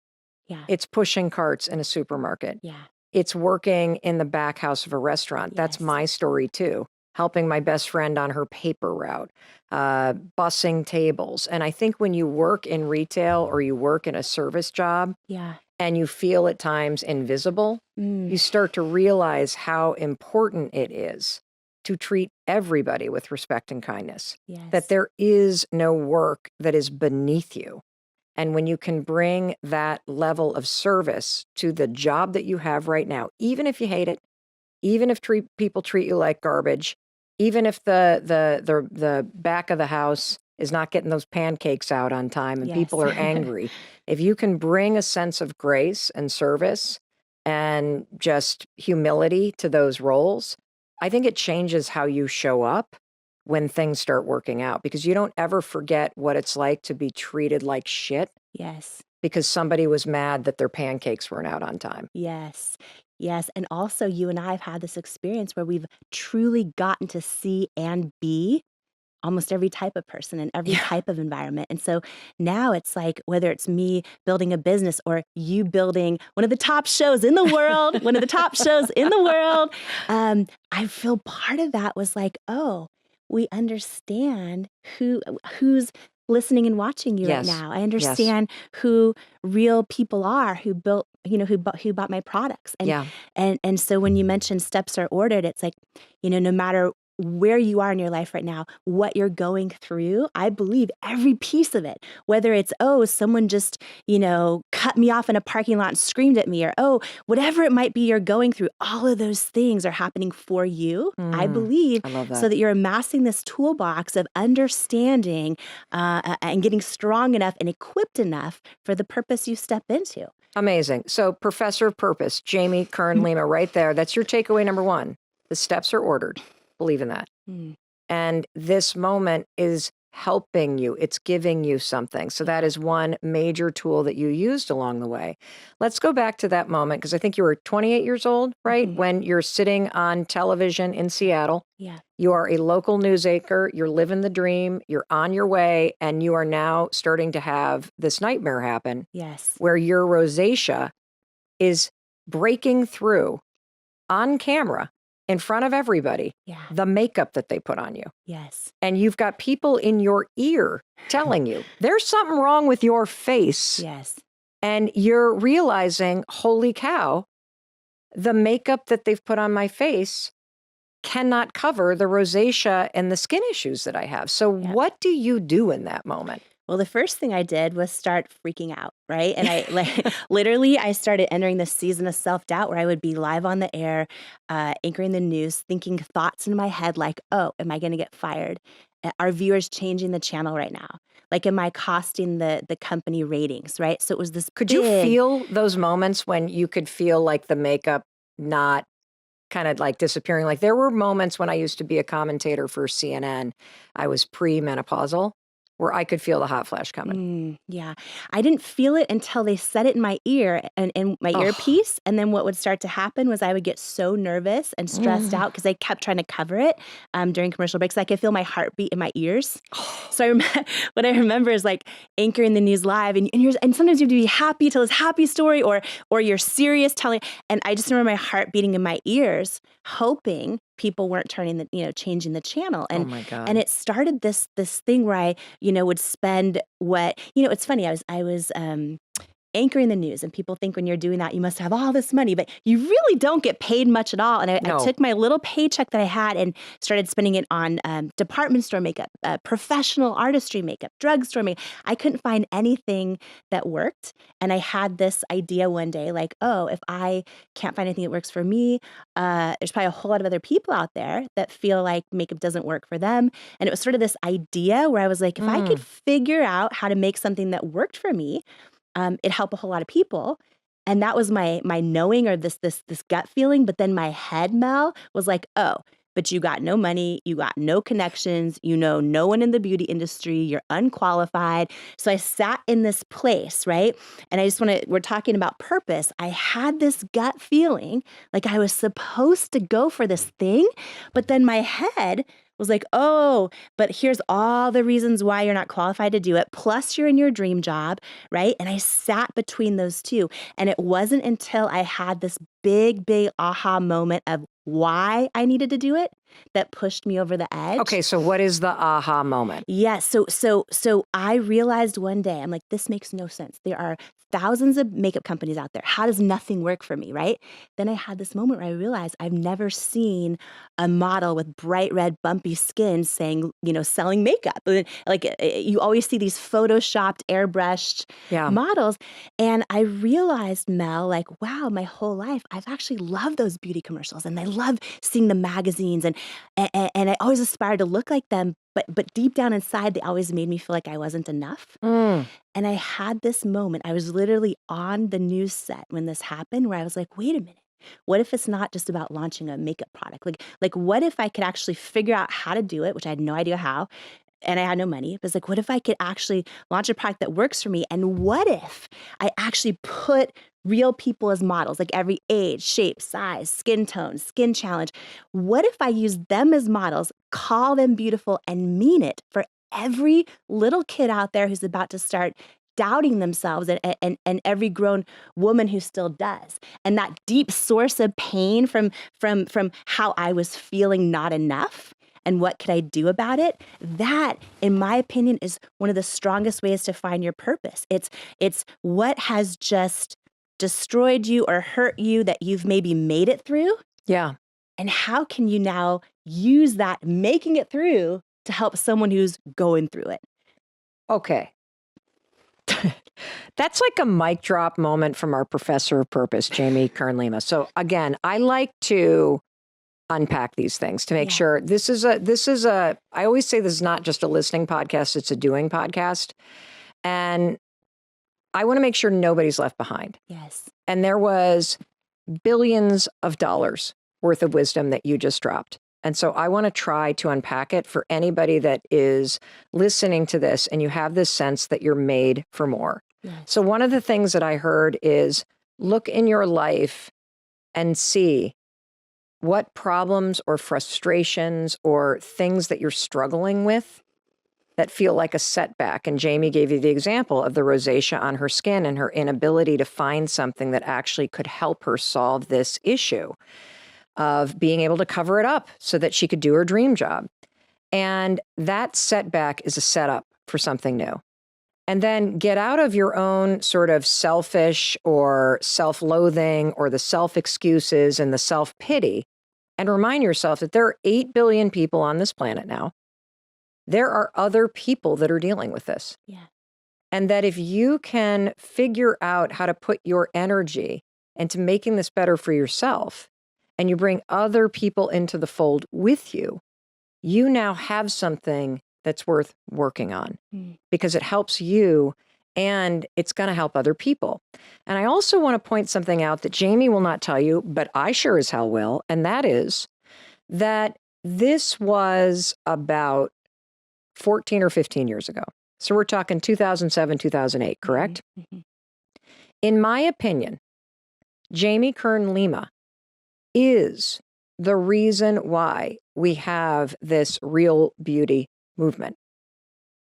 Yeah. It's pushing carts in a supermarket. Yeah. It's working in the back house of a restaurant. That's Yes. my story too. Helping my best friend on her paper route, bussing tables. And I think when you work in retail or you work in a service job, Yeah. and you feel at times invisible, you start to realize how important it is to treat everybody with respect and kindness. Yes. That there is no work that is beneath you. And when you can bring that level of service to the job that you have right now, even if you hate it, even if people treat you like garbage, even if the back of the house is not getting those pancakes out on time and Yes. people are angry, if you can bring a sense of grace and service and just humility to those roles, I think it changes how you show up when things start working out, because you don't ever forget what it's like to be treated like shit Yes. because somebody was mad that their pancakes weren't out on time. Yes. Yes. And also, you and I have had this experience where we've truly gotten to see and be almost every type of person in every type of environment. And so now it's like, whether it's me building a business or you building one of the top shows in the world, I feel part of that was like, oh, we understand who's listening and watching you Yes. right now. I understand who real people are who built, who bought my products. And so when you mention steps are ordered, it's like, no matter where you are in your life right now, what you're going through, I believe every piece of it, whether it's, oh, someone just, cut me off in a parking lot and screamed at me, or, oh, whatever it might be you're going through, all of those things are happening for you, I believe, I love that. so that you're amassing this toolbox of understanding and getting strong enough and equipped enough for the purpose you step into. Amazing. So Professor of Purpose, Jamie Kern Lima, right there. That's your takeaway number one. The steps are ordered. Believe in that. And this moment is helping you. It's giving you something. So that is one major tool that you used along the way. Let's go back to that moment, because I think you were 28 years old, right? Mhm. When you're sitting on television in Seattle. Yeah. You are a local news anchor. You're living the dream. You're on your way, and you are now starting to have this nightmare happen Yes. where your rosacea is breaking through on camera in front of everybody, Yeah. the makeup that they put on you. Yes. And you've got people in your ear telling you there's something wrong with your face. Yes. And you're realizing, holy cow, the makeup that they've put on my face cannot cover the rosacea and the skin issues that I have. So Yeah. what do you do in that moment? Well, the first thing I did was start freaking out, right? And I literally, I started entering this season of self-doubt where I would be live on the air, anchoring the news, thinking thoughts in my head like, oh, am I going to get fired? Are viewers changing the channel right now? Like, am I costing the company ratings, right? So it was this Could you feel those moments when you could feel like the makeup not kind of like disappearing? Like there were moments when I used to be a commentator for CNN. I was pre-menopausal where I could feel the hot flash coming. Yeah. I didn't feel it until they said it in my ear and in my earpiece. And then what would start to happen was I would get so nervous and stressed out because I kept trying to cover it during commercial breaks. I could feel my heartbeat in my ears. So what I remember is like anchoring the news live and sometimes you have to be happy, tell this happy story or you're serious telling. And I just remember my heart beating in my ears, hoping people weren't changing the channel. And, oh my God. And it started this thing where I, would spend it's funny. I was anchoring the news and people think when you're doing that, you must have all this money, but you really don't get paid much at all. And I took my little paycheck that I had and started spending it on department store makeup, professional artistry makeup, drugstore makeup. I couldn't find anything that worked. And I had this idea one day, like, oh, if I can't find anything that works for me, there's probably a whole lot of other people out there that feel like makeup doesn't work for them. And it was sort of this idea where I was like, if I could figure out how to make something that worked for me, it helped a whole lot of people. And that was my knowing or this gut feeling. But then my head, Mel, was like, oh, but you got no money, you got no connections, no one in the beauty industry, you're unqualified. So I sat in this place, right? And we're talking about purpose. I had this gut feeling like I was supposed to go for this thing, but then my head was like, oh, but here's all the reasons why you're not qualified to do it. Plus you're in your dream job, right? And I sat between those two. And it wasn't until I had this big aha moment of why I needed to do it that pushed me over the edge. Okay, so what is the aha moment? Yeah, so I realized one day, I'm like, this makes no sense. There are thousands of makeup companies out there. How does nothing work for me, right? Then I had this moment where I realized I've never seen a model with bright red bumpy skin saying, selling makeup. Like you always see these photoshopped, airbrushed models. And I realized, Mel, like, wow, my whole life, I've actually loved those beauty commercials and I love seeing the magazines and I always aspired to look like them. But deep down inside, they always made me feel like I wasn't enough. And I had this moment. I was literally on the news set when this happened where I was like, wait a minute. What if it's not just about launching a makeup product? Like what if I could actually figure out how to do it, which I had no idea how, and I had no money. But it's like, what if I could actually launch a product that works for me? And what if I actually put real people as models, like every age, shape, size, skin tone, skin challenge? What if I use them as models, call them beautiful, and mean it for every little kid out there who's about to start doubting themselves and every grown woman who still does? And that deep source of pain from how I was feeling not enough and what could I do about it? That, in my opinion, is one of the strongest ways to find your purpose. It's what has just destroyed you or hurt you that you've maybe made it through. Yeah. And how can you now use that making it through to help someone who's going through it? Okay. That's like a mic drop moment from our professor of purpose, Jamie Kern Lima. So again, I like to unpack these things to make sure this is a, I always say this is not just a listening podcast, it's a doing podcast. And I want to make sure nobody's left behind. Yes. And there was billions of dollars worth of wisdom that you just dropped. And so I want to try to unpack it for anybody that is listening to this and you have this sense that you're made for more. Yes. So one of the things that I heard is look in your life and see what problems or frustrations or things that you're struggling with that feel like a setback. And Jamie gave you the example of the rosacea on her skin and her inability to find something that actually could help her solve this issue of being able to cover it up so that she could do her dream job. And that setback is a setup for something new. And then get out of your own sort of selfish or self-loathing or the self-excuses and the self-pity and remind yourself that there are 8 billion people on this planet now. There are other people that are dealing with this. Yeah. And that if you can figure out how to put your energy into making this better for yourself and you bring other people into the fold with you, you now have something that's worth working on because it helps you and it's going to help other people. And I also want to point something out that Jamie will not tell you, but I sure as hell will. And that is that this was about 14 or 15 years ago. So we're talking 2007, 2008, correct? Mm-hmm. In my opinion, Jamie Kern Lima is the reason why we have this real beauty movement.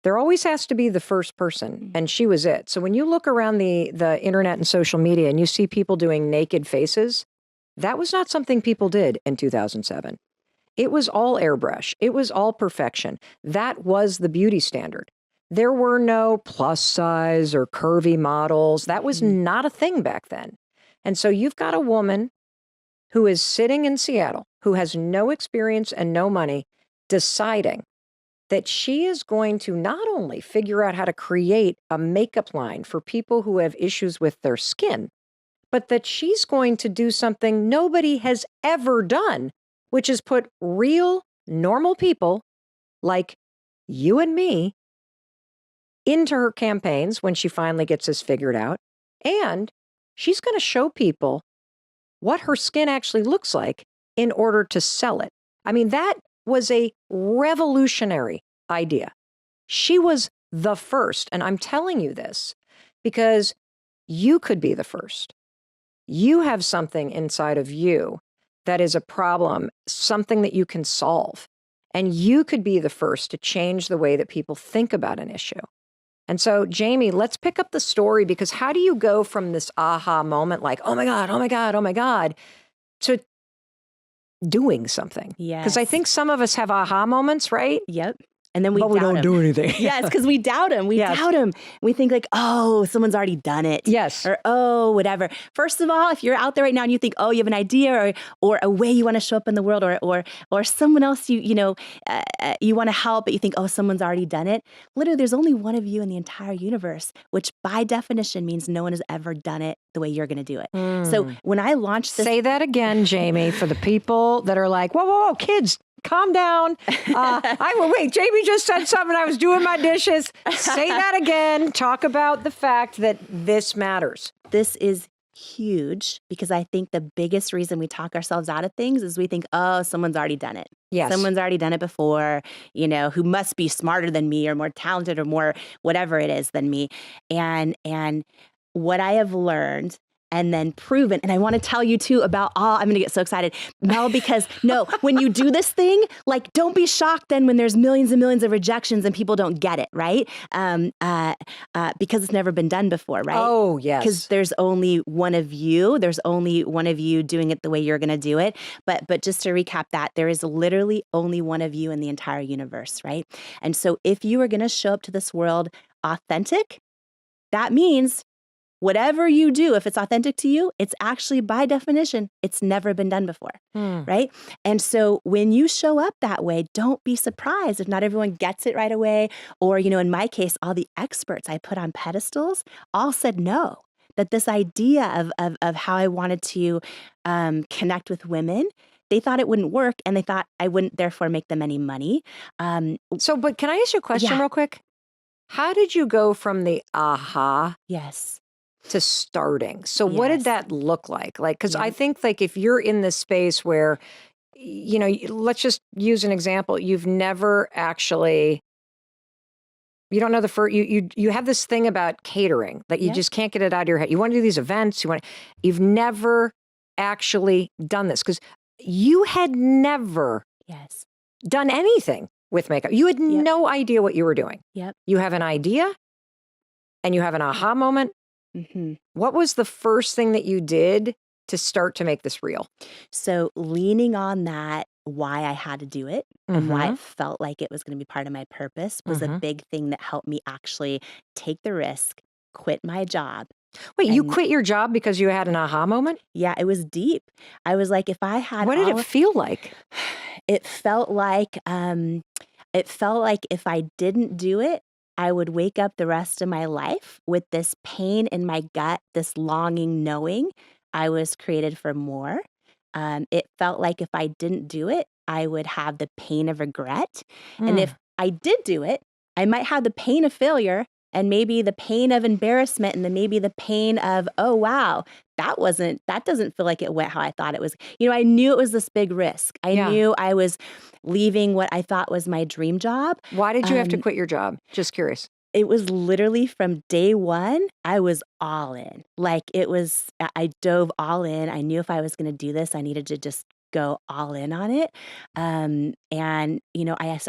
There always has to be the first person, and she was it. So when you look around the internet and social media and you see people doing naked faces, that was not something people did in 2007. It was all airbrush. It was all perfection. That was the beauty standard. There were no plus size or curvy models. That was not a thing back then. And so you've got a woman who is sitting in Seattle, who has no experience and no money, deciding that she is going to not only figure out how to create a makeup line for people who have issues with their skin, but that she's going to do something nobody has ever done, which is put real, normal people like you and me into her campaigns when she finally gets this figured out. And she's going to show people what her skin actually looks like in order to sell it. I mean, that was a revolutionary idea. She was the first. And I'm telling you this because you could be the first. You have something inside of you that is a problem, something that you can solve. And you could be the first to change the way that people think about an issue. And so, Jamie, let's pick up the story because how do you go from this aha moment like, oh my God, oh my God, oh my God, to doing something? Yes. Because I think some of us have aha moments, right? Yep. And then we but we don't do anything. Yes, because we doubt him. We doubt him. We think like, oh, someone's already done it. Yes. Or, oh, whatever. First of all, if you're out there right now and you think, oh, you have an idea or a way you want to show up in the world or someone else you want to help, but you think, oh, someone's already done it. Literally, there's only one of you in the entire universe, which by definition means no one has ever done it the way you're going to do it. So when I launched this. Say that again, Jamie, for the people that are like, whoa, whoa, whoa, kids. Calm down. Wait, Jamie just said something. I was doing my dishes. Say that again. Talk about the fact that this matters. This is huge because I think the biggest reason we talk ourselves out of things is we think, oh, someone's already done it. Yes. Someone's already done it before, who must be smarter than me or more talented or more whatever it is than me. And what I have learned and then proven. And I want to tell you too about I'm going to get so excited, Mel, because when you do this thing, like, don't be shocked then when there's millions and millions of rejections and people don't get it, right? Because it's never been done before, right? Oh, yes. Because there's only one of you. There's only one of you doing it the way you're going to do it. But just to recap that, there is literally only one of you in the entire universe, right? And so if you are going to show up to this world authentic, that means whatever you do, if it's authentic to you, it's actually by definition, it's never been done before, right? And so when you show up that way, don't be surprised if not everyone gets it right away. Or, in my case, all the experts I put on pedestals all said no, that this idea of how I wanted to connect with women, they thought it wouldn't work and they thought I wouldn't therefore make them any money. But can I ask you a question real quick? How did you go from the aha? Yes. To starting. So what did that look like? Like, because I think like if you're in this space where let's just use an example. You've never actually, you don't know the first, you have this thing about catering that you just can't get it out of your head. You want to do these events, you've never actually done this because you had never done anything with makeup. You had no idea what you were doing. Yep. You have an idea and you have an aha moment. Mm-hmm. What was the first thing that you did to start to make this real? So leaning on that, why I had to do it and why it felt like it was going to be part of my purpose was a big thing that helped me actually take the risk, quit my job. Wait, you quit your job because you had an aha moment? Yeah, it was deep. I was like, if I had, what did it feel like? It felt like if I didn't do it, I would wake up the rest of my life with this pain in my gut, this longing, knowing I was created for more. It felt like if I didn't do it, I would have the pain of regret. And if I did do it, I might have the pain of failure and maybe the pain of embarrassment and then maybe the pain of, oh, wow, that doesn't feel like it went how I thought it was. I knew it was this big risk. I knew I was leaving what I thought was my dream job. Why did you have to quit your job? Just curious. It was literally from day one, I was all in. I dove all in. I knew if I was going to do this, I needed to just go all in on it. I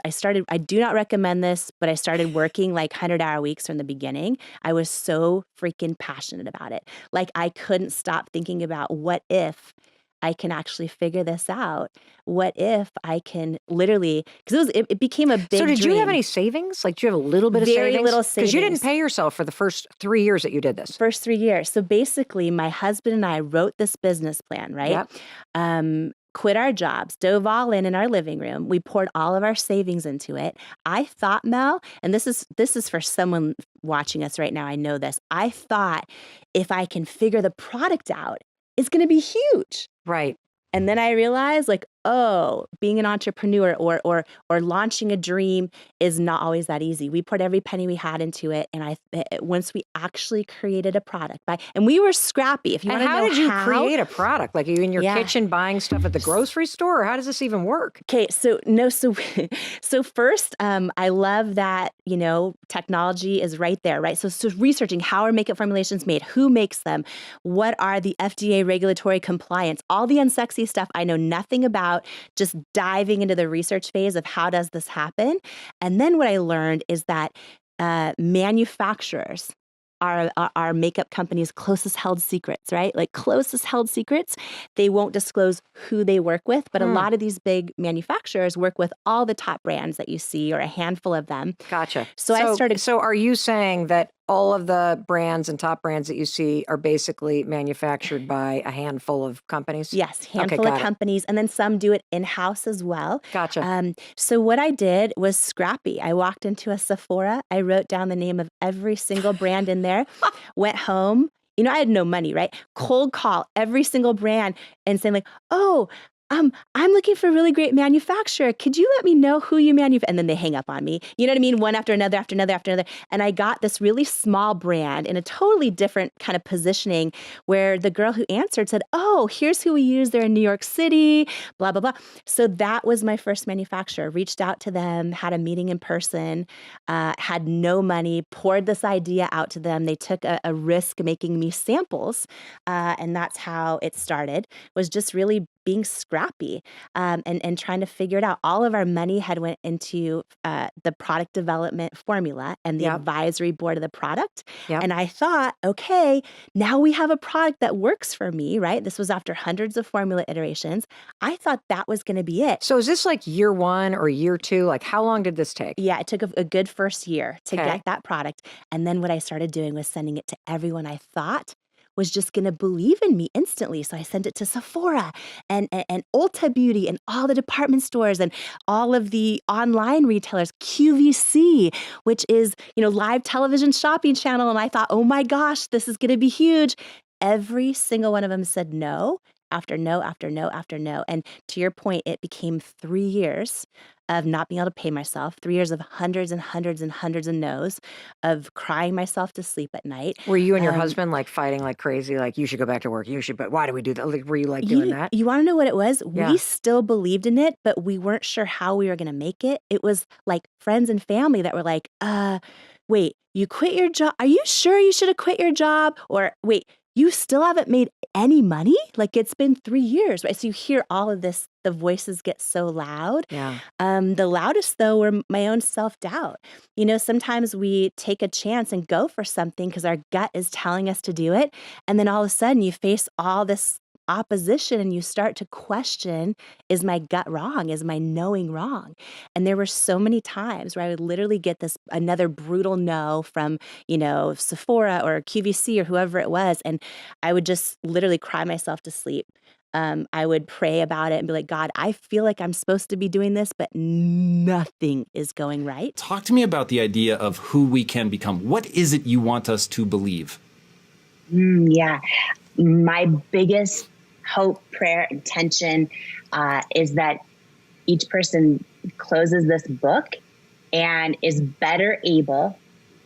started, I do not recommend this, but I started working 100-hour weeks from the beginning. I was so freaking passionate about it. I couldn't stop thinking about what if I can actually figure this out. What if I can literally, because it became a big So did dream. you have any savings? Do you have a little bit of savings? Very little savings. Because you didn't pay yourself for the first 3 years that you did this. First 3 years. So basically, my husband and I wrote this business plan, right? Yep. Quit our jobs, dove all in our living room. We poured all of our savings into it. I thought, Mel, and this is for someone watching us right now, I know this. I thought if I can figure the product out, it's going to be huge. Right. And then I realized being an entrepreneur or launching a dream is not always that easy. We poured every penny we had into it. And once we actually created a product and we were scrappy. If you want to know how did you create a product? Are you in your kitchen buying stuff at the grocery store or how does this even work? Okay. So first, I love that, technology is right there, right? So researching how are makeup formulations made, who makes them, what are the FDA regulatory compliance, all the unsexy stuff I know nothing about, just diving into the research phase of how does this happen. And then what I learned is that manufacturers are makeup companies' closest held secrets, right? Closest held secrets. They won't disclose who they work with, but a lot of these big manufacturers work with all the top brands that you see or a handful of them. Gotcha. So I started. So are you saying that all of the brands and top brands that you see are basically manufactured by a handful of companies? Yes, handful of companies. And then some do it in-house as well. Gotcha. So what I did was scrappy. I walked into a Sephora. I wrote down the name of every single brand in there, went home. I had no money, right? Cold call every single brand and saying I'm looking for a really great manufacturer. Could you let me know who you manufacture? And then they hang up on me. You know what I mean? One after another, after another, after another. And I got this really small brand in a totally different kind of positioning where the girl who answered said, oh, here's who we use. They're in New York City, blah, blah, blah. So that was my first manufacturer. Reached out to them, had a meeting in person, had no money, poured this idea out to them. They took a risk making me samples. And that's how it started, was just really being scrappy and trying to figure it out. All of our money had went into the product development formula and the advisory board of the product. Yep. And I thought, okay, now we have a product that works for me, right? This was after hundreds of formula iterations. I thought that was going to be it. So is this year one or year two? How long did this take? Yeah, it took a good first year to get that product. And then what I started doing was sending it to everyone I thought was just going to believe in me instantly. So I sent it to Sephora and Ulta Beauty and all the department stores and all of the online retailers, QVC, which is, live television shopping channel. And I thought, oh my gosh, this is going to be huge. Every single one of them said no after no after no after no. And to your point, it became 3 years of not being able to pay myself, 3 years of hundreds and hundreds and hundreds of no's, of crying myself to sleep at night. Were you and your husband like fighting like crazy? Like, you should go back to work. You should, but why do we do that? Like, were you like doing that? You want to know what it was? Yeah. We still believed in it, but we weren't sure how we were going to make it. It was like friends and family that were like, wait, you quit your job? Are you sure you should have quit your job? Or wait, you still haven't made any money? Like, it's been 3 years, right? So you hear all of this, the voices get so loud. Yeah. The loudest, though, were my own self-doubt. You know, sometimes we take a chance and go for something because our gut is telling us to do it. And then all of a sudden you face all this opposition and you start to question, is my gut wrong? Is my knowing wrong? And there were so many times where I would literally get another brutal no from, Sephora or QVC or whoever it was. And I would just literally cry myself to sleep. I would pray about it and be like, God, I feel like I'm supposed to be doing this, but nothing is going right. Talk to me about the idea of who we can become. What is it you want us to believe? Yeah. My biggest hope, prayer, intention is that each person closes this book and is better able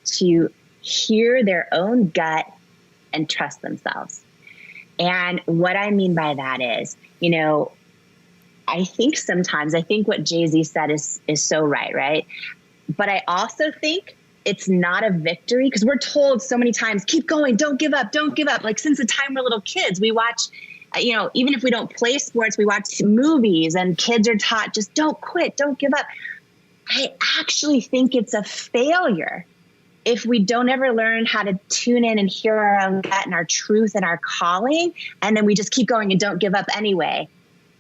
to hear their own gut and trust themselves. And what I mean by that is, I think what Jay-Z said is so right? But I also think it's not a victory because we're told so many times, keep going, don't give up. Like since the time we're little kids, we watch, even if we don't play sports, we watch movies and kids are taught, just don't quit, don't give up. I actually think it's a failure if we don't ever learn how to tune in and hear our own gut and our truth and our calling, and then we just keep going and don't give up anyway,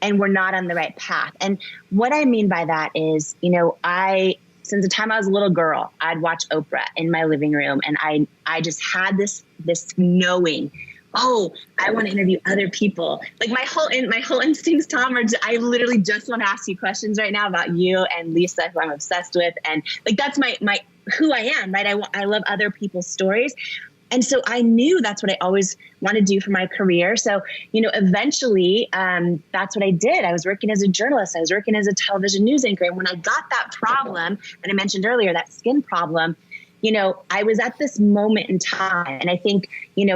and we're not on the right path. And what I mean by that is, since the time I was a little girl, I'd watch Oprah in my living room, and I just had this knowing, oh, I want to interview other people. Like my whole instincts, Tom, I literally just want to ask you questions right now about you and Lisa, who I'm obsessed with, and like that's my who I am, right? I love other people's stories. And so I knew that's what I always wanted to do for my career. So, eventually that's what I did. I was working as a journalist. I was working as a television news anchor. And when I got that problem, and I mentioned earlier, that skin problem, I was at this moment in time. And I think,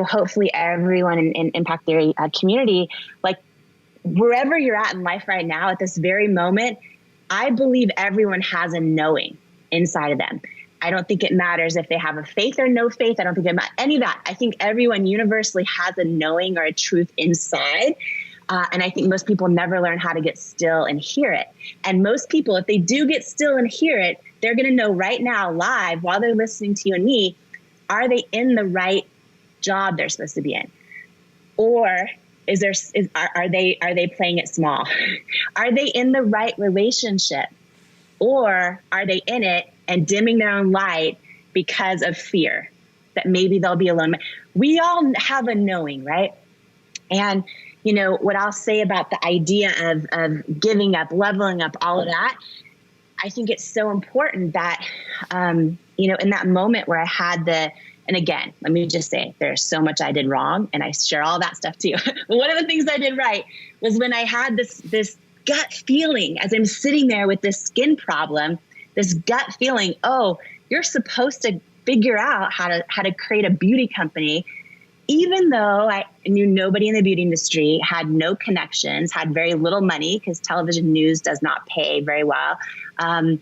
hopefully everyone in Impact Theory community, like wherever you're at in life right now, at this very moment, I believe everyone has a knowing inside of them. I don't think it matters if they have a faith or no faith. I don't think it matters any of that. I think everyone universally has a knowing or a truth inside. And I think most people never learn how to get still and hear it. And most people, if they do get still and hear it, they're going to know right now, live, while they're listening to you and me, are they in the right job they're supposed to be in? Or are they playing it small? Are they in the right relationship? Or are they in it and dimming their own light because of fear that maybe they'll be alone? We all have a knowing, right? And, what I'll say about the idea of giving up, leveling up, all of that, I think it's so important that, in that moment where I had and again, let me just say, there's so much I did wrong, and I share all that stuff too. But one of the things I did right was when I had this gut feeling as I'm sitting there with this skin problem, this gut feeling, oh, you're supposed to figure out how to create a beauty company. Even though I knew nobody in the beauty industry, had no connections, had very little money because television news does not pay very well. I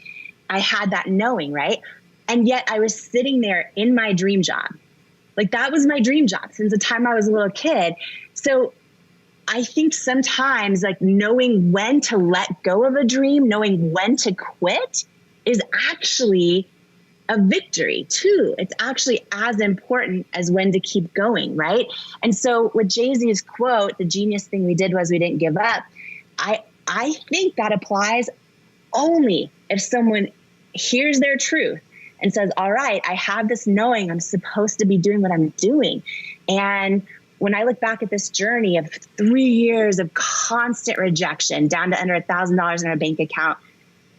had that knowing, right? And yet I was sitting there in my dream job. Like that was my dream job since the time I was a little kid. So I think sometimes like knowing when to let go of a dream, knowing when to quit is actually a victory too. It's actually as important as when to keep going, right? And so with Jay-Z's quote, the genius thing we did was we didn't give up. I think that applies only if someone hears their truth and says, all right, I have this knowing I'm supposed to be doing what I'm doing. And when I look back at this journey of 3 years of constant rejection, down to under $1,000 in our bank account,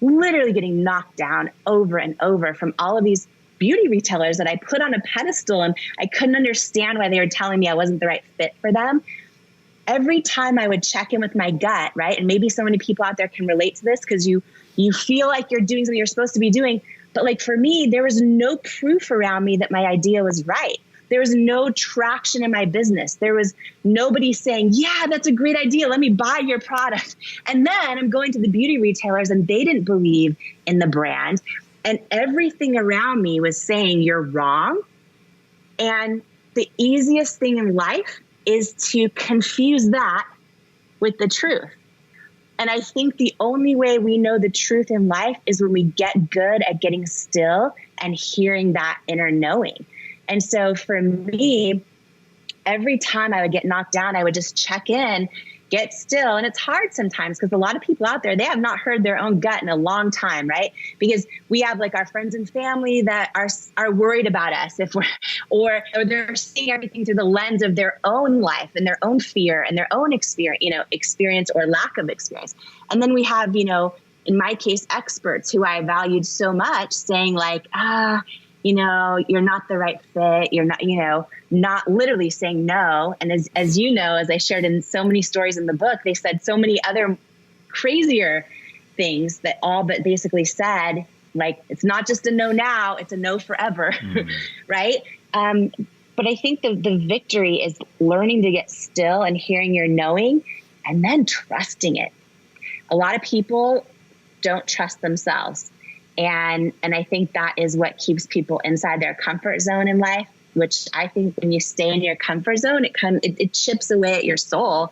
literally getting knocked down over and over from all of these beauty retailers that I put on a pedestal, and I couldn't understand why they were telling me I wasn't the right fit for them. Every time I would check in with my gut, right? And maybe so many people out there can relate to this because you You feel like you're doing something you're supposed to be doing. But like for me, there was no proof around me that my idea was right. There was no traction in my business. There was nobody saying, yeah, that's a great idea. Let me buy your product. And then I'm going to the beauty retailers and they didn't believe in the brand. And everything around me was saying, you're wrong. And the easiest thing in life is to confuse that with the truth. And I think the only way we know the truth in life is when we get good at getting still and hearing that inner knowing. And so for me, every time I would get knocked down, I would just check in, get still. And it's hard sometimes because a lot of people out there, they have not heard their own gut in a long time, right? Because we have like our friends and family that are worried about us if we're, or they're seeing everything through the lens of their own life and their own fear and their own experience or lack of experience. And then we have, in my case, experts who I valued so much saying like, you're not the right fit. You're not, not literally saying no. And as as I shared in so many stories in the book, they said so many other crazier things that all but basically said, like, it's not just a no now, it's a no forever. Right. But I think the victory is learning to get still and hearing your knowing and then trusting it. A lot of people don't trust themselves. And I think that is what keeps people inside their comfort zone in life, which I think when you stay in your comfort zone, it chips away at your soul.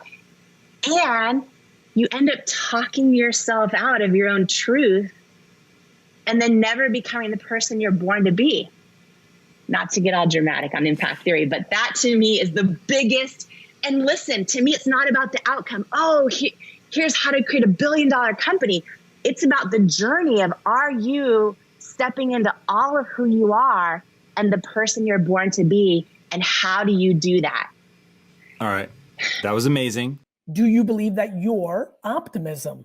And you end up talking yourself out of your own truth and then never becoming the person you're born to be. Not to get all dramatic on impact theory, but that to me is the biggest. And listen, to me, it's not about the outcome. Oh, here's how to create $1 billion company. It's about the journey of, are you stepping into all of who you are and the person you're born to be? And how do you do that? All right. That was amazing. Do you believe that your optimism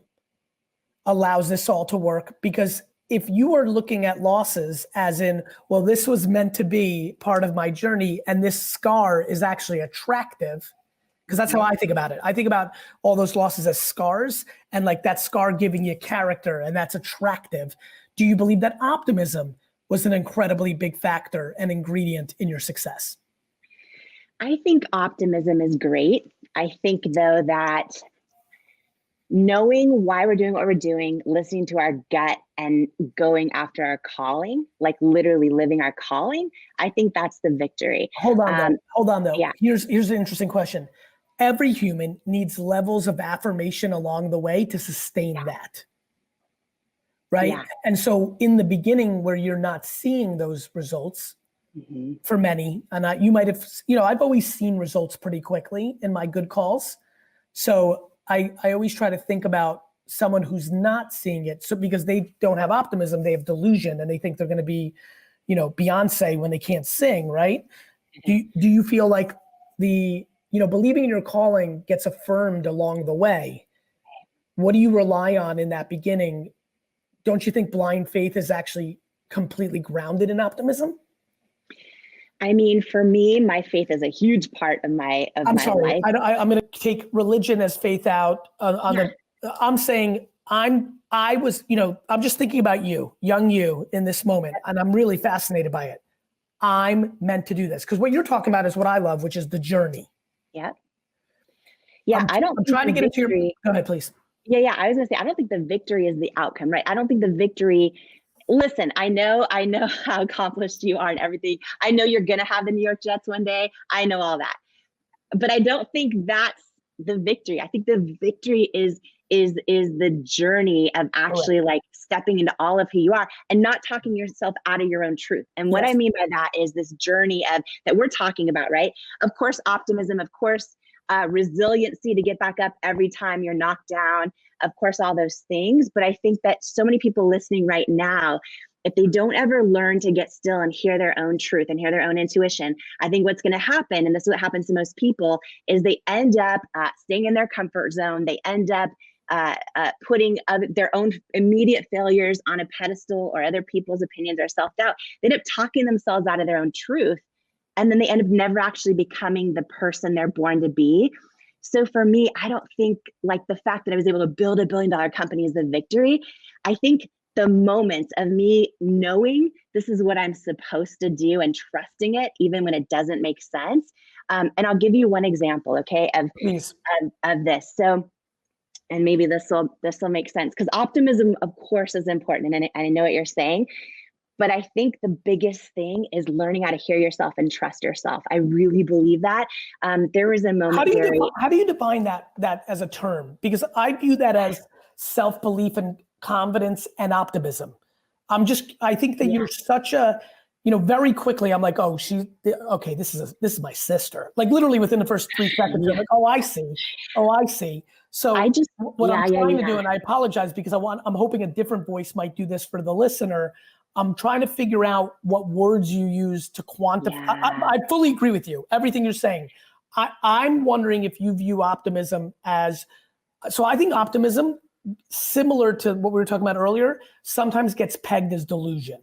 allows this all to work? Because if you are looking at losses as in, well, this was meant to be part of my journey and this scar is actually attractive, because that's how I think about it. I think about all those losses as scars and like that scar giving you character and that's attractive. Do you believe that optimism was an incredibly big factor and ingredient in your success? I think optimism is great. I think though that knowing why we're doing what we're doing, listening to our gut and going after our calling, like literally living our calling, I think that's the victory. Hold on though. Yeah. Here's an interesting question. Every human needs levels of affirmation along the way to sustain that. Right? Yeah. And so in the beginning where you're not seeing those results for many, and you might have, I've always seen results pretty quickly in my good calls. So I always try to think about someone who's not seeing it. So because they don't have optimism, they have delusion and they think they're going to be, Beyonce when they can't sing, right? Do you feel like believing in your calling gets affirmed along the way? What do you rely on in that beginning? Don't you think blind faith is actually completely grounded in optimism? I mean, for me, my faith is a huge part of my life. I'm going to take religion as faith out. I'm saying I'm just thinking about you, young you in this moment, and I'm really fascinated by it. I'm meant to do this because what you're talking about is what I love, which is the journey. Yeah. Yeah. I'm trying to get into your, go ahead, please. Yeah. I was gonna say, I don't think the victory is the outcome, right? I don't think the victory, listen, I know how accomplished you are and everything. I know you're going to have the New York Jets one day. I know all that, but I don't think that's the victory. I think the victory is the journey of actually like stepping into all of who you are and not talking yourself out of your own truth. And what I mean by that is this journey that we're talking about, right? Of course, optimism, of course, resiliency to get back up every time you're knocked down, of course, all those things. But I think that so many people listening right now, if they don't ever learn to get still and hear their own truth and hear their own intuition, I think what's going to happen, and this is what happens to most people, is they end up staying in their comfort zone. They end up putting their own immediate failures on a pedestal or other people's opinions or self-doubt. They end up talking themselves out of their own truth. And then they end up never actually becoming the person they're born to be. So for me, I don't think like the fact that I was able to build $1 billion company is the victory. I think the moments of me knowing this is what I'm supposed to do and trusting it, even when it doesn't make sense. And I'll give you one example, okay, of this. So, and maybe this will make sense, because optimism, of course, is important, and I know what you're saying. But I think the biggest thing is learning how to hear yourself and trust yourself. I really believe that. There was a moment. How do you define that as a term? Because I view that as self-belief and confidence and optimism. I think that you're such a, very quickly I'm like, oh, okay, this is my sister. Like literally within the first 3 seconds, I'm like, oh, I see. So I'm trying to do, and I apologize because I'm hoping a different voice might do this for the listener. I'm trying to figure out what words you use to quantify. I fully agree with you, everything you're saying. I'm wondering if you view optimism as, so I think optimism, similar to what we were talking about earlier, sometimes gets pegged as delusion.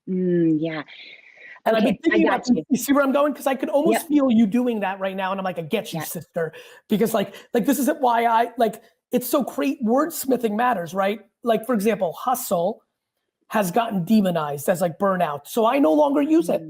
Yeah. And I've been thinking about, you see where I'm going? Because I could almost feel you doing that right now. And I'm like, I get you, sister. Because like this is why it's so great. Wordsmithing matters, right? Like, for example, hustle has gotten demonized as like burnout. So I no longer use it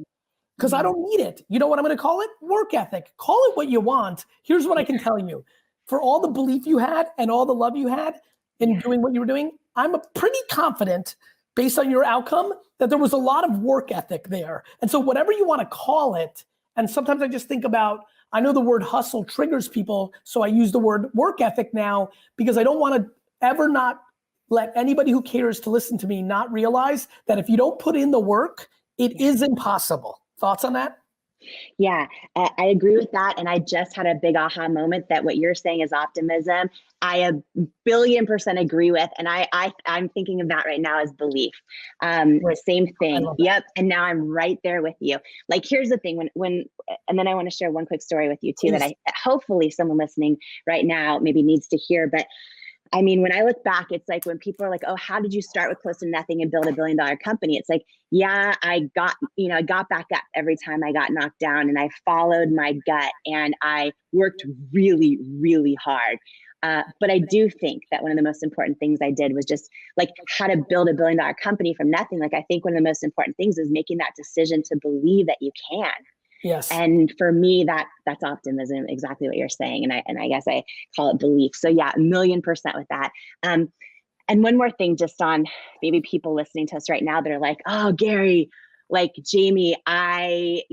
because I don't need it. You know what I'm going to call it? Work ethic. Call it what you want. Here's what I can tell you. For all the belief you had and all the love you had in doing what you were doing, I'm pretty confident based on your outcome that there was a lot of work ethic there. And so whatever you want to call it, and sometimes I just think about, I know the word hustle triggers people, so I use the word work ethic now because I don't want to ever not let anybody who cares to listen to me not realize that if you don't put in the work, it is impossible. Thoughts on that? Yeah, I agree with that. And I just had a big aha moment that what you're saying is optimism. I 1,000,000,000% agree with. And I'm thinking of that right now as belief. Same thing. Yep. And now I'm right there with you. Like, here's the thing, and then I want to share one quick story with you too, that hopefully someone listening right now maybe needs to hear. But I mean, when I look back, it's like when people are like, oh, how did you start with close to nothing and build $1 billion company? It's like, yeah, I got back up every time I got knocked down, and I followed my gut and I worked really, really hard. But I do think that one of the most important things I did was just like how to build $1 billion company from nothing. Like, I think one of the most important things is making that decision to believe that you can. Yes. And for me, that's optimism, exactly what you're saying. And I guess I call it belief. So yeah, 1,000,000% with that. And one more thing, just on maybe people listening to us right now that are like, oh, Gary, like Jamie, I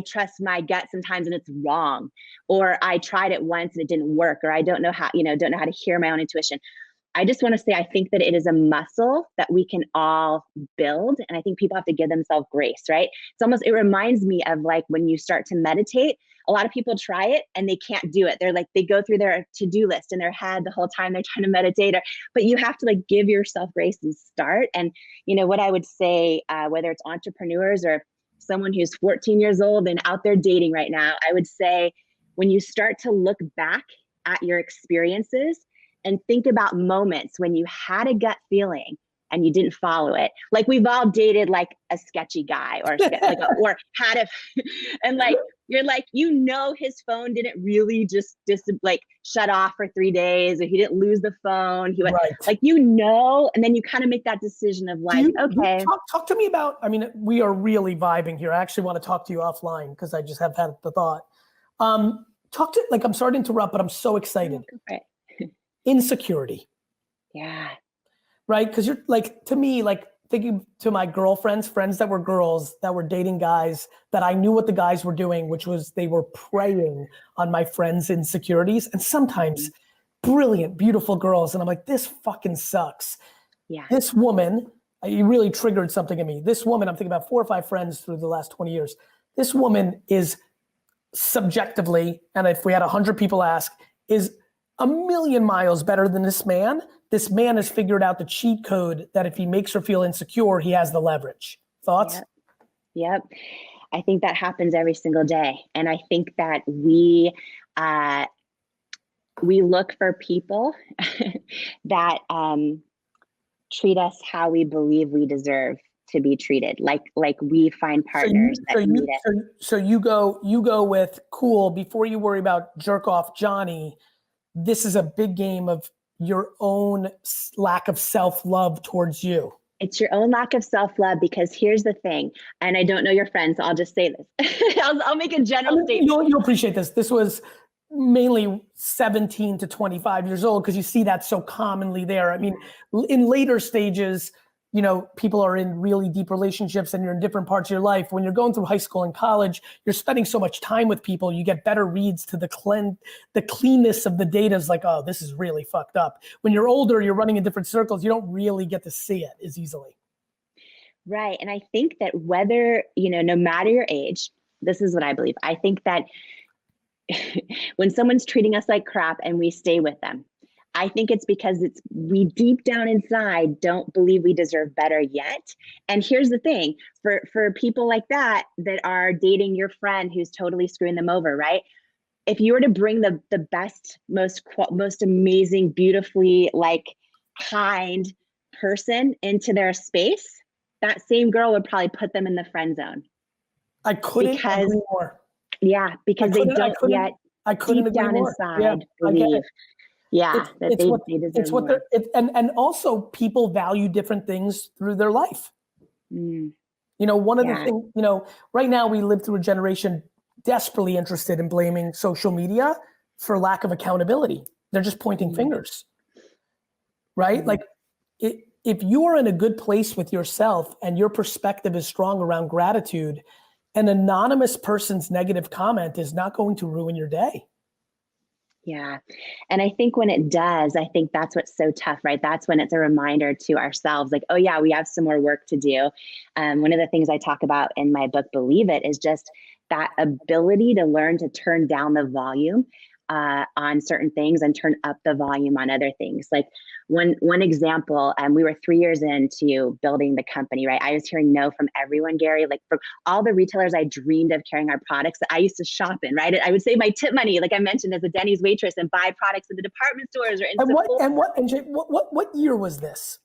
trust my gut sometimes and it's wrong, or I tried it once and it didn't work, or I don't know how to hear my own intuition. I just want to say, I think that it is a muscle that we can all build. And I think people have to give themselves grace, right? It reminds me of like when you start to meditate, a lot of people try it and they can't do it. They're like, they go through their to-do list in their head the whole time they're trying to meditate, but you have to like give yourself grace and start. And what I would say, whether it's entrepreneurs or someone who's 14 years old and out there dating right now, I would say when you start to look back at your experiences and think about moments when you had a gut feeling and you didn't follow it. Like, we've all dated like a sketchy guy or or had a, and like, you're like, his phone didn't really just like shut off for 3 days, or he didn't lose the phone. He went like, and then you kind of make that decision of like, okay. Talk to me about, I mean, we are really vibing here. I actually want to talk to you offline because I just have had the thought. I'm sorry to interrupt, but I'm so excited. Okay. Insecurity. Yeah. Right? Because you're like, to me, like thinking to my friends that were girls that were dating guys that I knew what the guys were doing, which was they were preying on my friends' insecurities, and sometimes brilliant, beautiful girls. And I'm like, this fucking sucks. Yeah. This woman, you really triggered something in me. This woman, I'm thinking about 4 or 5 friends through the last 20 years. This woman is subjectively, and if we had 100 people ask, is 1,000,000 miles better than this man. This man has figured out the cheat code that if he makes her feel insecure, he has the leverage. Thoughts? Yep. I think that happens every single day. And I think that we look for people that treat us how we believe we deserve to be treated, like we find partners that need it. So you go with, cool, before you worry about jerk off Johnny, this is a big game of your own lack of self-love towards you. It's your own lack of self-love, because here's the thing, and I don't know your friends, so I'll just say this. I'll make a general statement. You'll appreciate this. This was mainly 17 to 25 years old, because you see that so commonly there. I mean, in later stages, you know, people are in really deep relationships and you're in different parts of your life. When you're going through high school and college, you're spending so much time with people, you get better reads to the cleanness of the data is like, oh, this is really fucked up. When you're older, you're running in different circles, you don't really get to see it as easily. Right. And I think that whether, you know, no matter your age, this is what I believe. I think that when someone's treating us like crap and we stay with them, I think it's because we deep down inside don't believe we deserve better yet. And here's the thing, for people like that are dating your friend who's totally screwing them over, right? If you were to bring the best, most amazing, beautifully like kind person into their space, that same girl would probably put them in the friend zone. I couldn't agree more. Yeah, because they don't yet deep down inside believe. Yeah, they deserve more. And also people value different things through their life. You know, one of the things, you know, right now we live through a generation desperately interested in blaming social media for lack of accountability. They're just pointing fingers, right? Like if you are in a good place with yourself and your perspective is strong around gratitude, an anonymous person's negative comment is not going to ruin your day. Yeah. And I think when it does, I think that's what's so tough, right? That's when it's a reminder to ourselves, like, oh yeah, we have some more work to do. One of the things I talk about in my book, Believe It, is just that ability to learn to turn down the volume on certain things and turn up the volume on other things. Like one example, we were 3 years into building the company, right? I was hearing no from everyone, Gary, like from all the retailers I dreamed of carrying our products that I used to shop in, right? I would save my tip money, like I mentioned, as a Dennys waitress, and buy products in the department stores or in what year was this?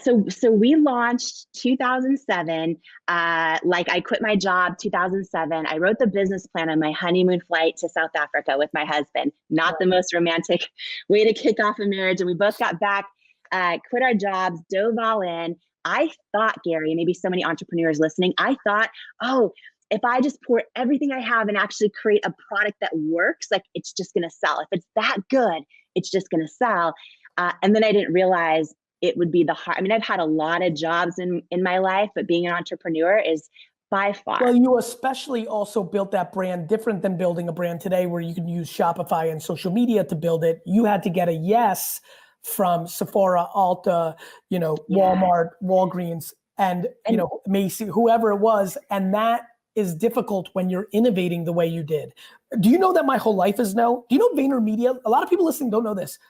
So we launched 2007. Like I quit my job 2007. I wrote the business plan on my honeymoon flight to South Africa with my husband. Not the most romantic way to kick off a marriage. And we both got back, quit our jobs, dove all in. I thought, Gary, maybe so many entrepreneurs listening, I thought, oh, if I just pour everything I have and actually create a product that works, like it's just going to sell. If it's that good, it's just going to sell. And then I didn't realize it would be I mean, I've had a lot of jobs in my life, but being an entrepreneur is by far. Well, you especially also built that brand different than building a brand today where you can use Shopify and social media to build it. You had to get a yes from Sephora, Ulta, you know, Walmart, Walgreens, and you know, Macy, whoever it was. And that is difficult when you're innovating the way you did. Do you know that my whole life is no? Do you know VaynerMedia? A lot of people listening don't know this.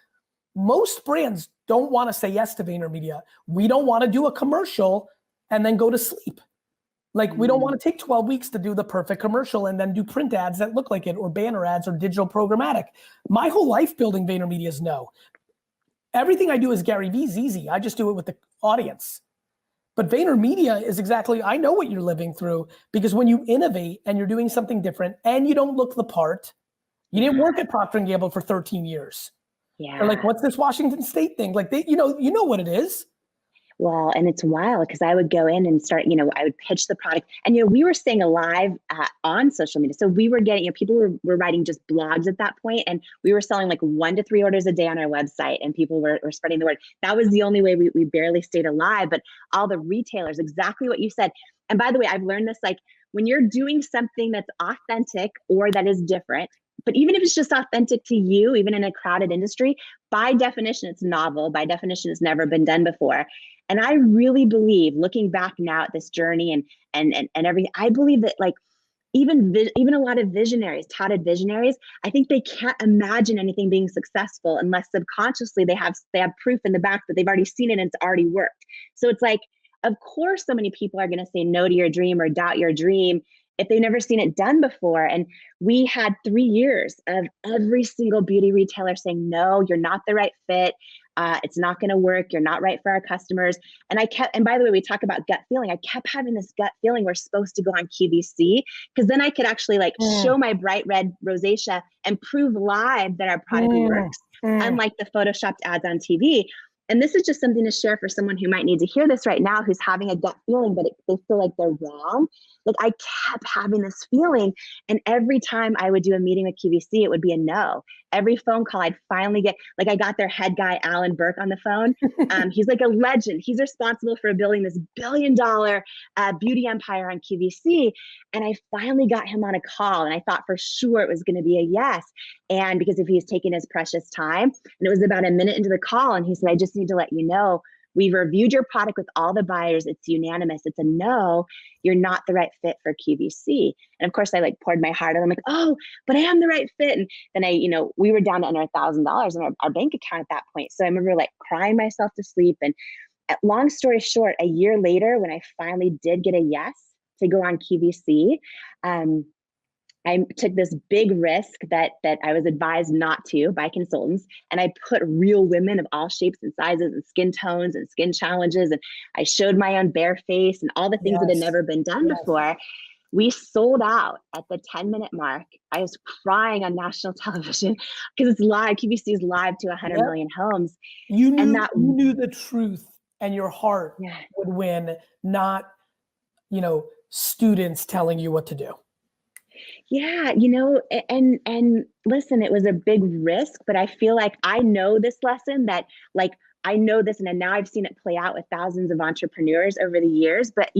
Most brands don't want to say yes to VaynerMedia. We don't want to do a commercial and then go to sleep. Like we don't want to take 12 weeks to do the perfect commercial and then do print ads that look like it, or banner ads, or digital programmatic. My whole life building VaynerMedia is no. Everything I do is Gary V's easy. I just do it with the audience. But VaynerMedia is exactly, I know what you're living through, because when you innovate and you're doing something different and you don't look the part, you didn't work at Procter & Gamble for 13 years. Yeah. Or like, what's this Washington State thing? Like you know what it is. Well, and it's wild because I would go in and start, you know, I would pitch the product, and, you know, we were staying alive on social media. So we were getting, you know, people were writing just blogs at that point, and we were selling like 1 to 3 orders a day on our website, and people were spreading the word. That was the only way we barely stayed alive. But all the retailers, exactly what you said. And by the way, I've learned this, like when you're doing something that's authentic or that is different, but even if it's just authentic to you, even in a crowded industry, by definition, it's novel. By definition, it's never been done before. And I really believe, looking back now at this journey and everything, I believe that like even a lot of visionaries, touted visionaries, I think they can't imagine anything being successful unless subconsciously they have proof in the back that they've already seen it and it's already worked. So it's like, of course, so many people are going to say no to your dream or doubt your dream if they've never seen it done before. And we had 3 years of every single beauty retailer saying, no, you're not the right fit. It's not going to work. You're not right for our customers. And and by the way, we talk about gut feeling. I kept having this gut feeling we're supposed to go on QVC, because then I could actually like show my bright red rosacea and prove live that our product works, unlike the photoshopped ads on TV. And this is just something to share for someone who might need to hear this right now, who's having a gut feeling, but they feel like they're wrong. Like I kept having this feeling, and every time I would do a meeting with QVC, it would be a no. Every phone call I'd finally get, like I got their head guy, Alan Burke, on the phone. He's like a legend. He's responsible for building this $1 billion beauty empire on QVC. And I finally got him on a call, and I thought for sure it was going to be a yes. And because if he's taking his precious time, and it was about a minute into the call, and he said, I just need to let you know, we've reviewed your product with all the buyers. It's unanimous. It's a no. You're not the right fit for QVC. And of course, I like poured my heart out. I'm like, oh, but I am the right fit. And then we were down to under $1,000 in our bank account at that point. So I remember like crying myself to sleep. And long story short, a year later, when I finally did get a yes to go on QVC, I took this big risk that I was advised not to by consultants. And I put real women of all shapes and sizes and skin tones and skin challenges. And I showed my own bare face and all the things that had never been done before. We sold out at the 10-minute mark. I was crying on national television because it's live. QVC is live to 100 million homes. You knew the truth, and your heart would win, not, students telling you what to do. Yeah, and listen, it was a big risk, but I feel like I know this lesson, that like, I know this, and now I've seen it play out with thousands of entrepreneurs over the years, but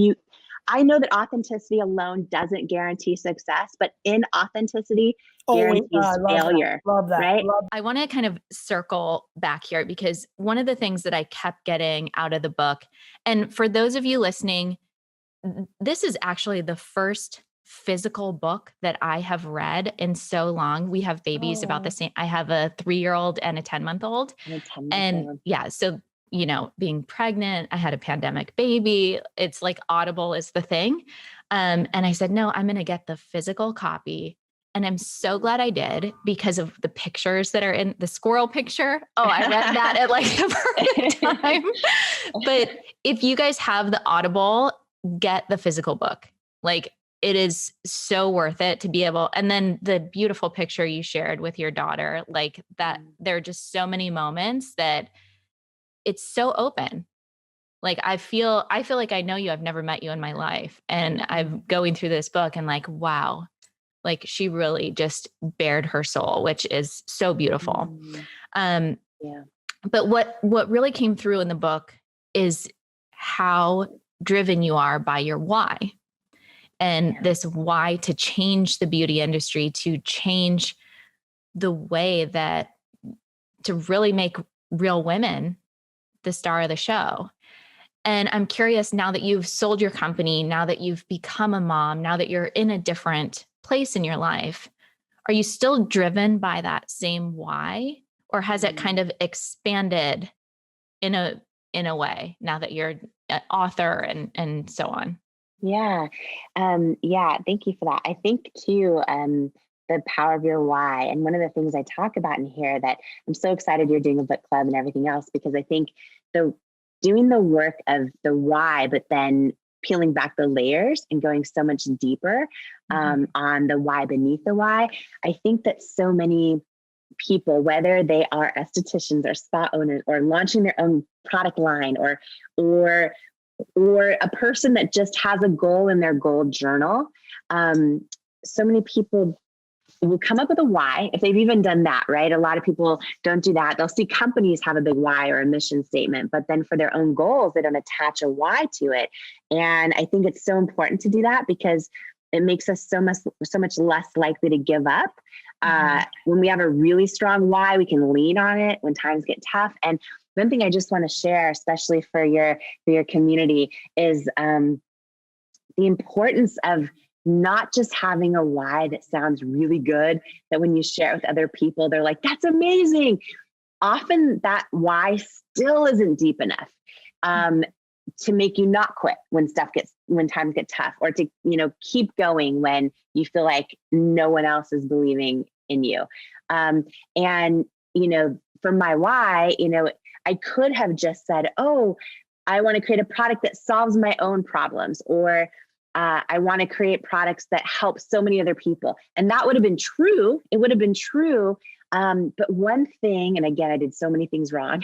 I know that authenticity alone doesn't guarantee success, but inauthenticity guarantees failure. Love that. Right? I want to kind of circle back here, because one of the things that I kept getting out of the book, and for those of you listening, this is actually the first physical book that I have read in so long. We have babies about the same. I have a 3-year-old and a 10-month-old. And yeah, so, being pregnant, I had a pandemic baby. It's like Audible is the thing. And I said, no, I'm going to get the physical copy. And I'm so glad I did, because of the pictures that are in the squirrel picture. Oh, I read that at like the perfect time. But if you guys have the Audible, get the physical book. Like, it is so worth it to be able, and then the beautiful picture you shared with your daughter, like that, there are just so many moments that it's so open. Like, I feel like I know you, I've never met you in my life. And I'm going through this book and like, wow, like she really just bared her soul, which is so beautiful. But what really came through in the book is how driven you are by your why. And this why to change the beauty industry, to change the way that, to really make real women the star of the show. And I'm curious, now that you've sold your company, now that you've become a mom, now that you're in a different place in your life, are you still driven by that same why? Or has it kind of expanded in a way now that you're an author and so on? Yeah. Thank you for that. I think too, the power of your why. And one of the things I talk about in here, that I'm so excited you're doing a book club and everything else, because I think doing the work of the why, but then peeling back the layers and going so much deeper on the why beneath the why. I think that so many people, whether they are estheticians or spa owners or launching their own product line, or a person that just has a goal in their goal journal. So many people will come up with a why, if they've even done that, right? A lot of people don't do that. They'll see companies have a big why or a mission statement, but then for their own goals, they don't attach a why to it. And I think it's so important to do that, because it makes us so much less likely to give up. When we have a really strong why, we can lean on it when times get tough. And one thing I just want to share, especially for your community, is the importance of not just having a why that sounds really good, that when you share it with other people, they're like, that's amazing. Often that why still isn't deep enough to make you not quit when times get tough, or to, keep going when you feel like no one else is believing in you. For my why, I could have just said, oh, I want to create a product that solves my own problems, or I want to create products that help so many other people. And that would have been true. It would have been true. But one thing, and again, I did so many things wrong,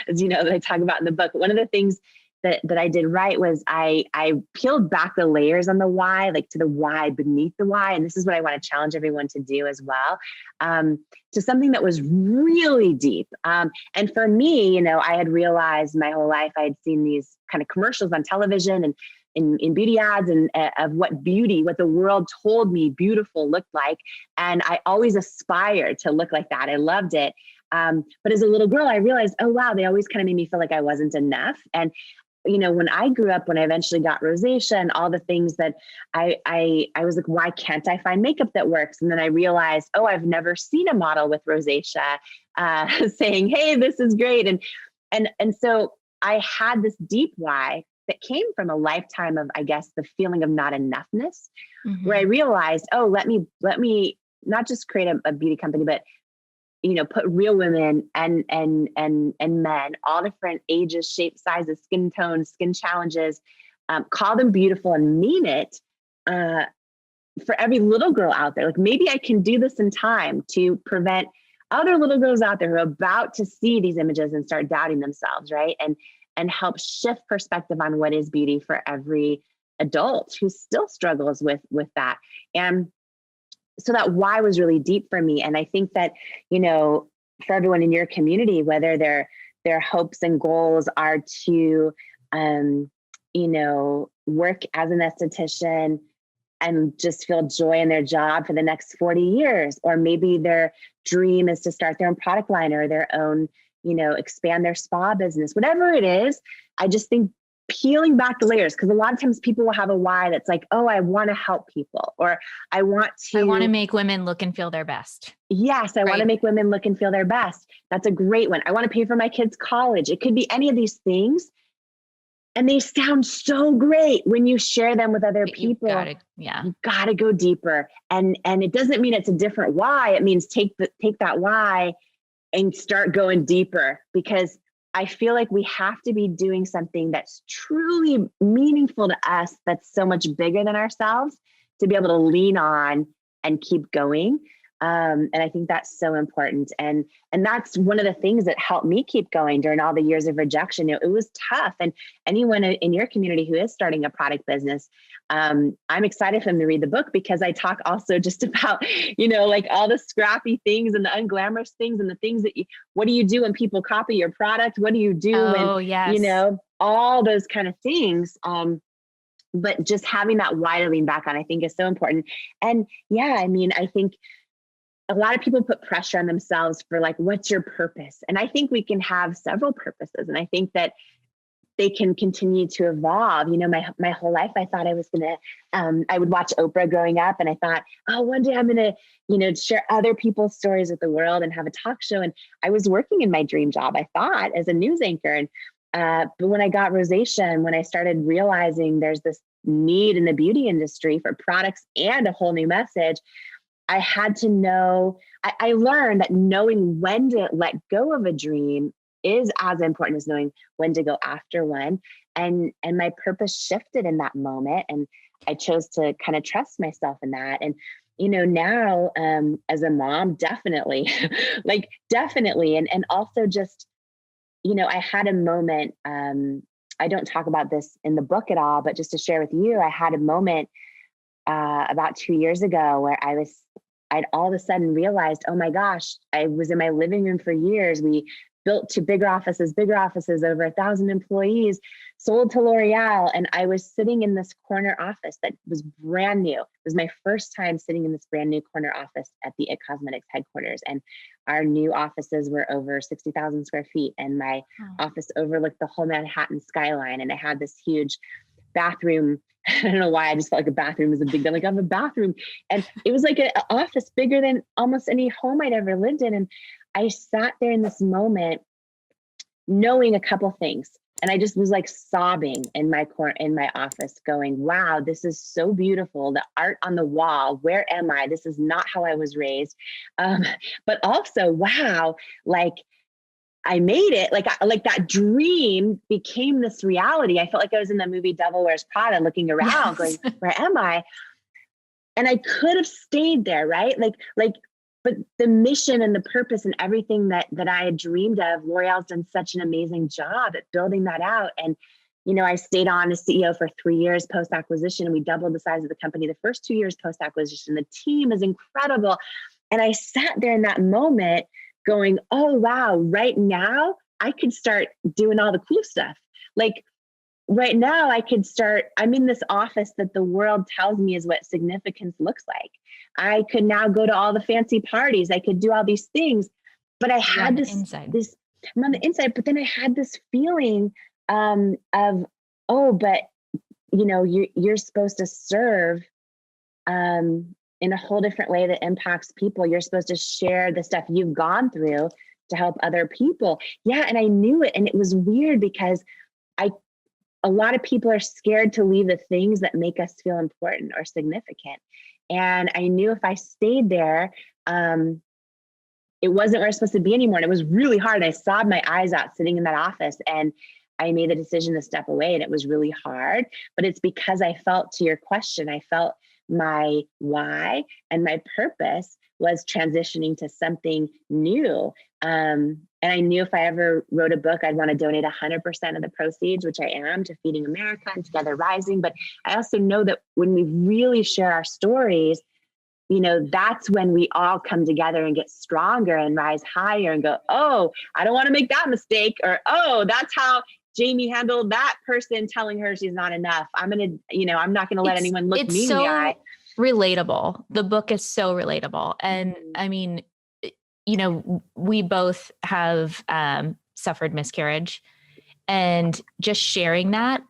as you know, that I talk about in the book. One of the things that I did right was I peeled back the layers on the why, like to the why beneath the why. And this is what I want to challenge everyone to do as well, to something that was really deep. And for me, you know, I had realized my whole life, I had seen these kind of commercials on television and in beauty ads and of what the world told me beautiful looked like. And I always aspired to look like that. I loved it. But as a little girl, I realized, oh, wow, they always kind of made me feel like I wasn't enough. And, you know, when I grew up, when I eventually got rosacea and all the things that I was like, why can't I find makeup that works? And then I realized, oh, I've never seen a model with rosacea saying, hey, this is great. And so I had this deep why that came from a lifetime of, I guess, the feeling of not enoughness, where I realized, oh, let me not just create a beauty company, but, you know, put real women and men, all different ages, shapes, sizes, skin tones, skin challenges, call them beautiful and mean it, for every little girl out there. Like, maybe I can do this in time to prevent other little girls out there who are about to see these images and start doubting themselves, right? And help shift perspective on what is beauty for every adult who still struggles with that. And so that why was really deep for me. And I think that, you know, for everyone in your community, whether their hopes and goals are to, you know, work as an esthetician and just feel joy in their job for the next 40 years, or maybe their dream is to start their own product line or their own, you know, expand their spa business, whatever it is. I just think peeling back the layers, because a lot of times people will have a why that's like, oh, I want to help people, or I want to make women look and feel their best. Yes, I want to make women look and feel their best. That's a great one. I want to pay for my kids' college. It could be any of these things. And they sound so great when you share them with other people. You gotta go deeper. And it doesn't mean it's a different why. It means take that why and start going deeper, because I feel like we have to be doing something that's truly meaningful to us, that's so much bigger than ourselves, to be able to lean on and keep going. And I think that's so important. And that's one of the things that helped me keep going during all the years of rejection. It was tough. And anyone in your community who is starting a product business, I'm excited for them to read the book, because I talk also just about, you know, like all the scrappy things and the unglamorous things and the things that what do you do when people copy your product? What do you do when, you know, all those kind of things. But just having that why to lean back on, I think, is so important. And yeah, I mean, I think a lot of people put pressure on themselves for like, what's your purpose? And I think we can have several purposes. And I think that they can continue to evolve. You know, my whole life, I thought I was going to, I would watch Oprah growing up, and I thought, oh, one day I'm going to, you know, share other people's stories with the world and have a talk show. And I was working in my dream job, I thought, as a news anchor. And, but when I got rosacea, and when I started realizing there's this need in the beauty industry for products and a whole new message, I had to know, I learned that knowing when to let go of a dream is as important as knowing when to go after one. And my purpose shifted in that moment. And I chose to kind of trust myself in that. And, you know, now as a mom, definitely, like definitely. And also just, you know, I had a moment, I don't talk about this in the book at all, but just to share with you, I had a moment about 2 years ago where I'd all of a sudden realized, oh my gosh, I was in my living room for years. We built to bigger offices, over 1,000 employees, sold to L'Oreal. And I was sitting in this corner office that was brand new. It was my first time sitting in this brand new corner office at the It Cosmetics headquarters. And our new offices were over 60,000 square feet. And my office overlooked the whole Manhattan skyline. And I had this huge bathroom. I don't know why I just felt like a bathroom was a big deal. Like, I have a bathroom. And it was like an office bigger than almost any home I'd ever lived in. And I sat there in this moment knowing a couple things. And I just was like sobbing in my office going, wow, this is so beautiful. The art on the wall. Where am I? This is not how I was raised. But also, wow, like I made it. Like that dream became this reality. I felt like I was in the movie Devil Wears Prada, looking around, going, where am I? And I could have stayed there, right? But the mission and the purpose and everything that I had dreamed of, L'Oreal's done such an amazing job at building that out. And, you know, I stayed on as CEO for 3 years post-acquisition, and we doubled the size of the company the first 2 years post-acquisition. The team is incredible. And I sat there in that moment going, oh, wow, right now I could start doing all the cool stuff. Like right now I'm in this office that the world tells me is what significance looks like. I could now go to all the fancy parties. I could do all these things, but I had I'm on the inside, but then I had this feeling of, oh, but you know, you're supposed to serve in a whole different way that impacts people. You're supposed to share the stuff you've gone through to help other people. Yeah. And I knew it. And it was weird because a lot of people are scared to leave the things that make us feel important or significant. And I knew if I stayed there, it wasn't where I was supposed to be anymore. And it was really hard. I sobbed my eyes out sitting in that office, and I made the decision to step away, and it was really hard, but it's because I felt, to your question, I felt my why and my purpose was transitioning to something new. And I knew if I ever wrote a book, I'd want to donate 100% of the proceeds, which I am, to Feeding America and Together Rising. But I also know that when we really share our stories, you know, that's when we all come together and get stronger and rise higher and go, oh, I don't want to make that mistake. Or, oh, that's how Jamie handled that person telling her she's not enough. I'm not going to let anyone look me in the eye. Relatable. The book is so relatable. And I mean, you know, we both have suffered miscarriage, and just sharing that,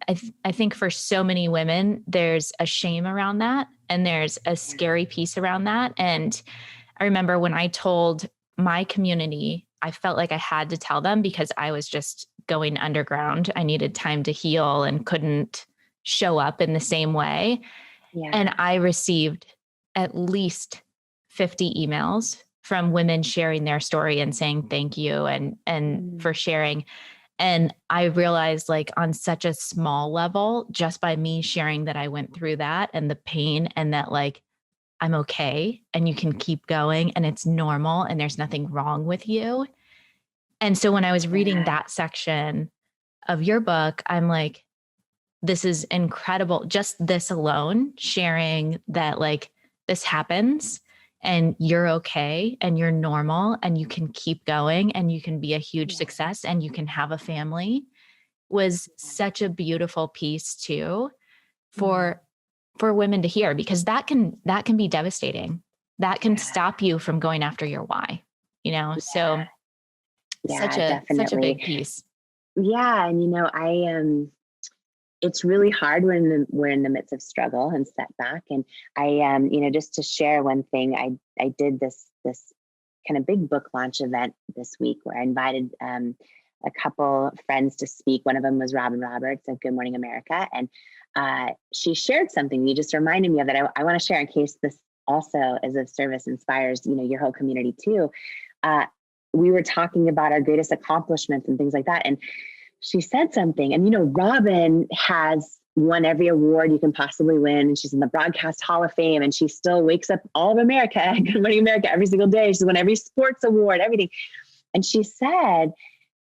I think for so many women, there's a shame around that, and there's a scary piece around that. And I remember when I told my community, I felt like I had to tell them because I was just going underground. I needed time to heal and couldn't show up in the same way. Yeah. And I received at least 50 emails from women sharing their story and saying thank you and for sharing. And I realized, like, on such a small level, just by me sharing that I went through that and the pain, and that, like, I'm okay and you can keep going and it's normal and there's nothing wrong with you. And so when I was reading that section of your book, I'm like, this is incredible. Just this alone, sharing that, like, this happens and you're okay and you're normal and you can keep going and you can be a huge success and you can have a family, was such a beautiful piece too for women to hear, because that can be devastating. That can stop you from going after your why, you know? So such a big piece. Yeah. And, you know, it's really hard when we're in the midst of struggle and setback. And I, you know, just to share one thing, I did this kind of big book launch event this week where I invited a couple friends to speak. One of them was Robin Roberts of Good Morning America. And she shared something. You just reminded me of that. I want to share in case this also as of service inspires, you know, your whole community too. We were talking about our greatest accomplishments and things like that. And she said something, and, you know, Robin has won every award you can possibly win. And she's in the Broadcast Hall of Fame, and she still wakes up all of America, Good Morning America, every single day. She's won every sports award, everything. And she said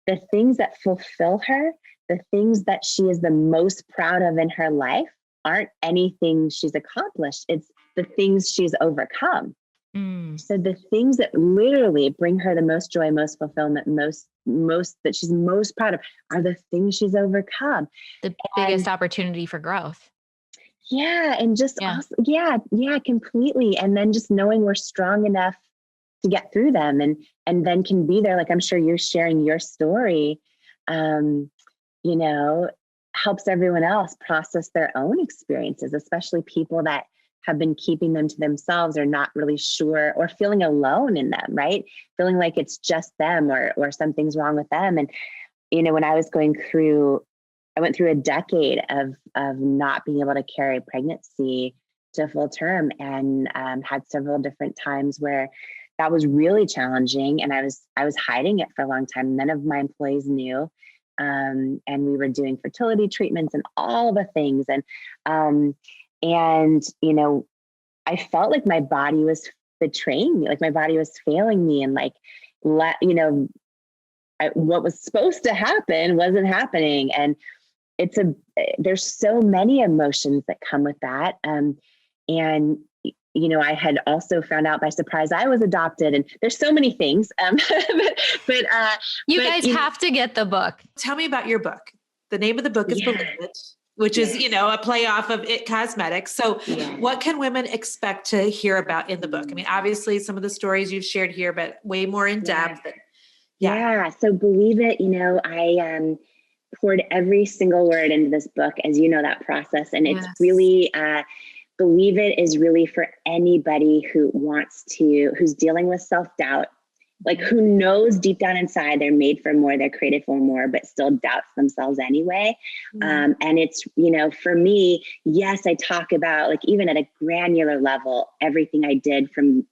the things that fulfill her, the things that she is the most proud of in her life, aren't anything she's accomplished. It's the things she's overcome. So the things that literally bring her the most joy, most fulfillment, most that she's most proud of are the things she's overcome. The biggest opportunity for growth. Yeah. And just, also, completely. And then just knowing we're strong enough to get through them and then can be there. Like, I'm sure you're sharing your story, you know, helps everyone else process their own experiences, especially people that have been keeping them to themselves or not really sure or feeling alone in them, right? Feeling like it's just them or something's wrong with them. And, you know, when I was I went through a decade of not being able to carry pregnancy to full term, and had several different times where that was really challenging. And I was hiding it for a long time. None of my employees knew. And we were doing fertility treatments and all the things. And, you know, I felt like my body was betraying me, like my body was failing me, and like, you know, what was supposed to happen wasn't happening. And there's so many emotions that come with that. And, you know, I had also found out by surprise I was adopted, and there's so many things. You guys have to get the book. Tell me about your book. The name of the book is Believe It, which is, you know, a play off of It Cosmetics. So what can women expect to hear about in the book? I mean, obviously some of the stories you've shared here, but way more in depth. So Believe It, you know, I poured every single word into this book, as you know, that process. And it's really, Believe It is really for anybody who's dealing with self-doubt, like who knows deep down inside they're made for more, they're created for more, but still doubts themselves anyway. And it's, you know, for me, yes, I talk about, like, even at a granular level, everything I did from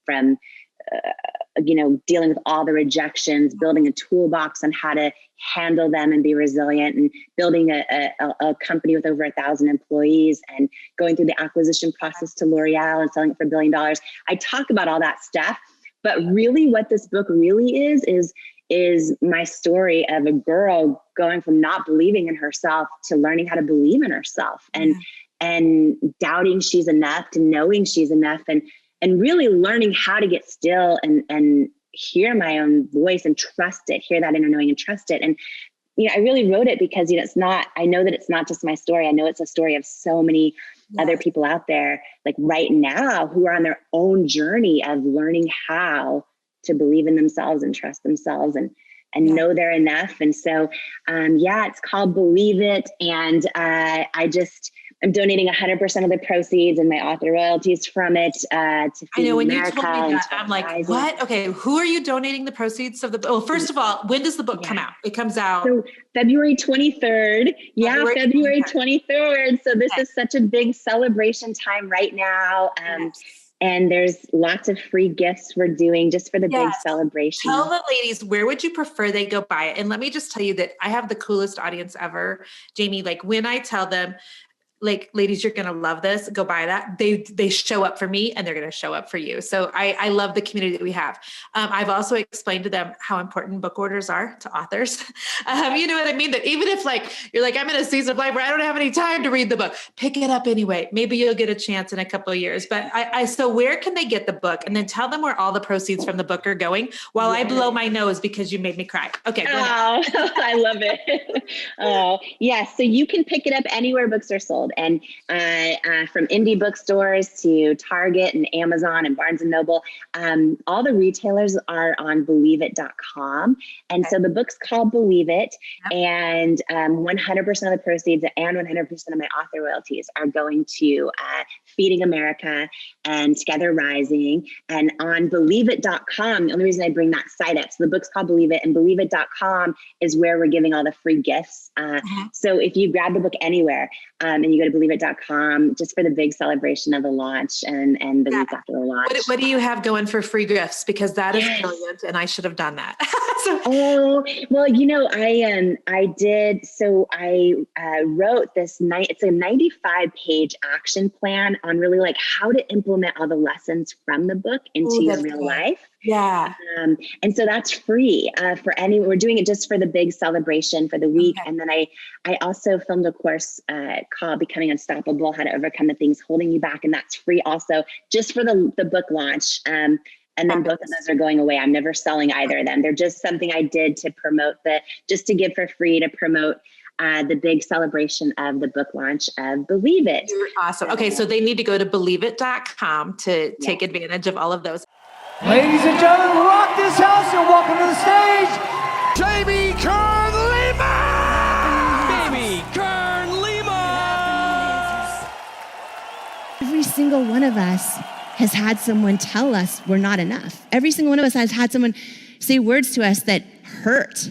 you know, dealing with all the rejections, building a toolbox on how to handle them and be resilient, and building a company with over 1,000 employees, and going through the acquisition process to L'Oreal and selling it for $1 billion. I talk about all that stuff, but really what this book really is my story of a girl going from not believing in herself to learning how to believe in herself, and doubting she's enough to knowing she's enough, and really learning how to get still and hear my own voice and trust it, hear that inner knowing and trust it. And, you know, I really wrote it because, you know, I know that it's not just my story. I know it's a story of so many other people out there, like right now, who are on their own journey of learning how to believe in themselves and trust themselves and know they're enough. And so, it's called Believe It. And I'm donating 100% of the proceeds and my author royalties from it to Feed when America. you told me that, I'm like, what? Okay, who are you donating the proceeds of the book? Well, first of all, when does the book come out? It comes out so February 23rd. February 23rd. So this is such a big celebration time right now. And there's lots of free gifts we're doing just for the big celebration. Tell the ladies, where would you prefer they go buy it? And let me just tell you that I have the coolest audience ever, Jamie. Like, when I tell them, like, ladies, you're going to love this, go buy that, they show up for me, and they're going to show up for you. So I love the community that we have. I've also explained to them how important book orders are to authors. You know what I mean? That even if, like, you're like, I'm in a season of life where I don't have any time to read the book, pick it up anyway. Maybe you'll get a chance in a couple of years. But so where can they get the book? And then tell them where all the proceeds from the book are going while I blow my nose because you made me cry. Okay. Oh, I love it. So you can pick it up anywhere books are sold. And from indie bookstores to Target and Amazon and Barnes and Noble, all the retailers are on BelieveIt.com. And so the book's called Believe It, and 100% of the proceeds and 100% of my author royalties are going to Feeding America and Together Rising. And on BelieveIt.com, the only reason I bring that site up, so the book's called Believe It, and BelieveIt.com is where we're giving all the free gifts. So if you grab the book anywhere, and you go to BelieveIt.com just for the big celebration of the launch and the week after the launch. What do you have going for free gifts? Because that is brilliant, and I should have done that. Well, you know, I did. So I wrote this it's a 95-page action plan on really like how to implement all the lessons from the book into your real life. Yeah. And so that's free for anyone. We're doing it just for the big celebration for the week. Okay. And then I also filmed a course called Becoming Unstoppable, How to Overcome the Things Holding You Back. And that's free also just for the book launch. And then both of those are going away. I'm never selling either of them. They're just something I did to promote just to give for free to promote the big celebration of the book launch of Believe It. You're awesome. Okay. So they need to go to BelieveIt.com to take advantage of all of those. Ladies and gentlemen, rock this house and welcome to the stage, Jamie Kern Lima! Baby Kern Lima! Every single one of us has had someone tell us we're not enough. Every single one of us has had someone say words to us that hurt.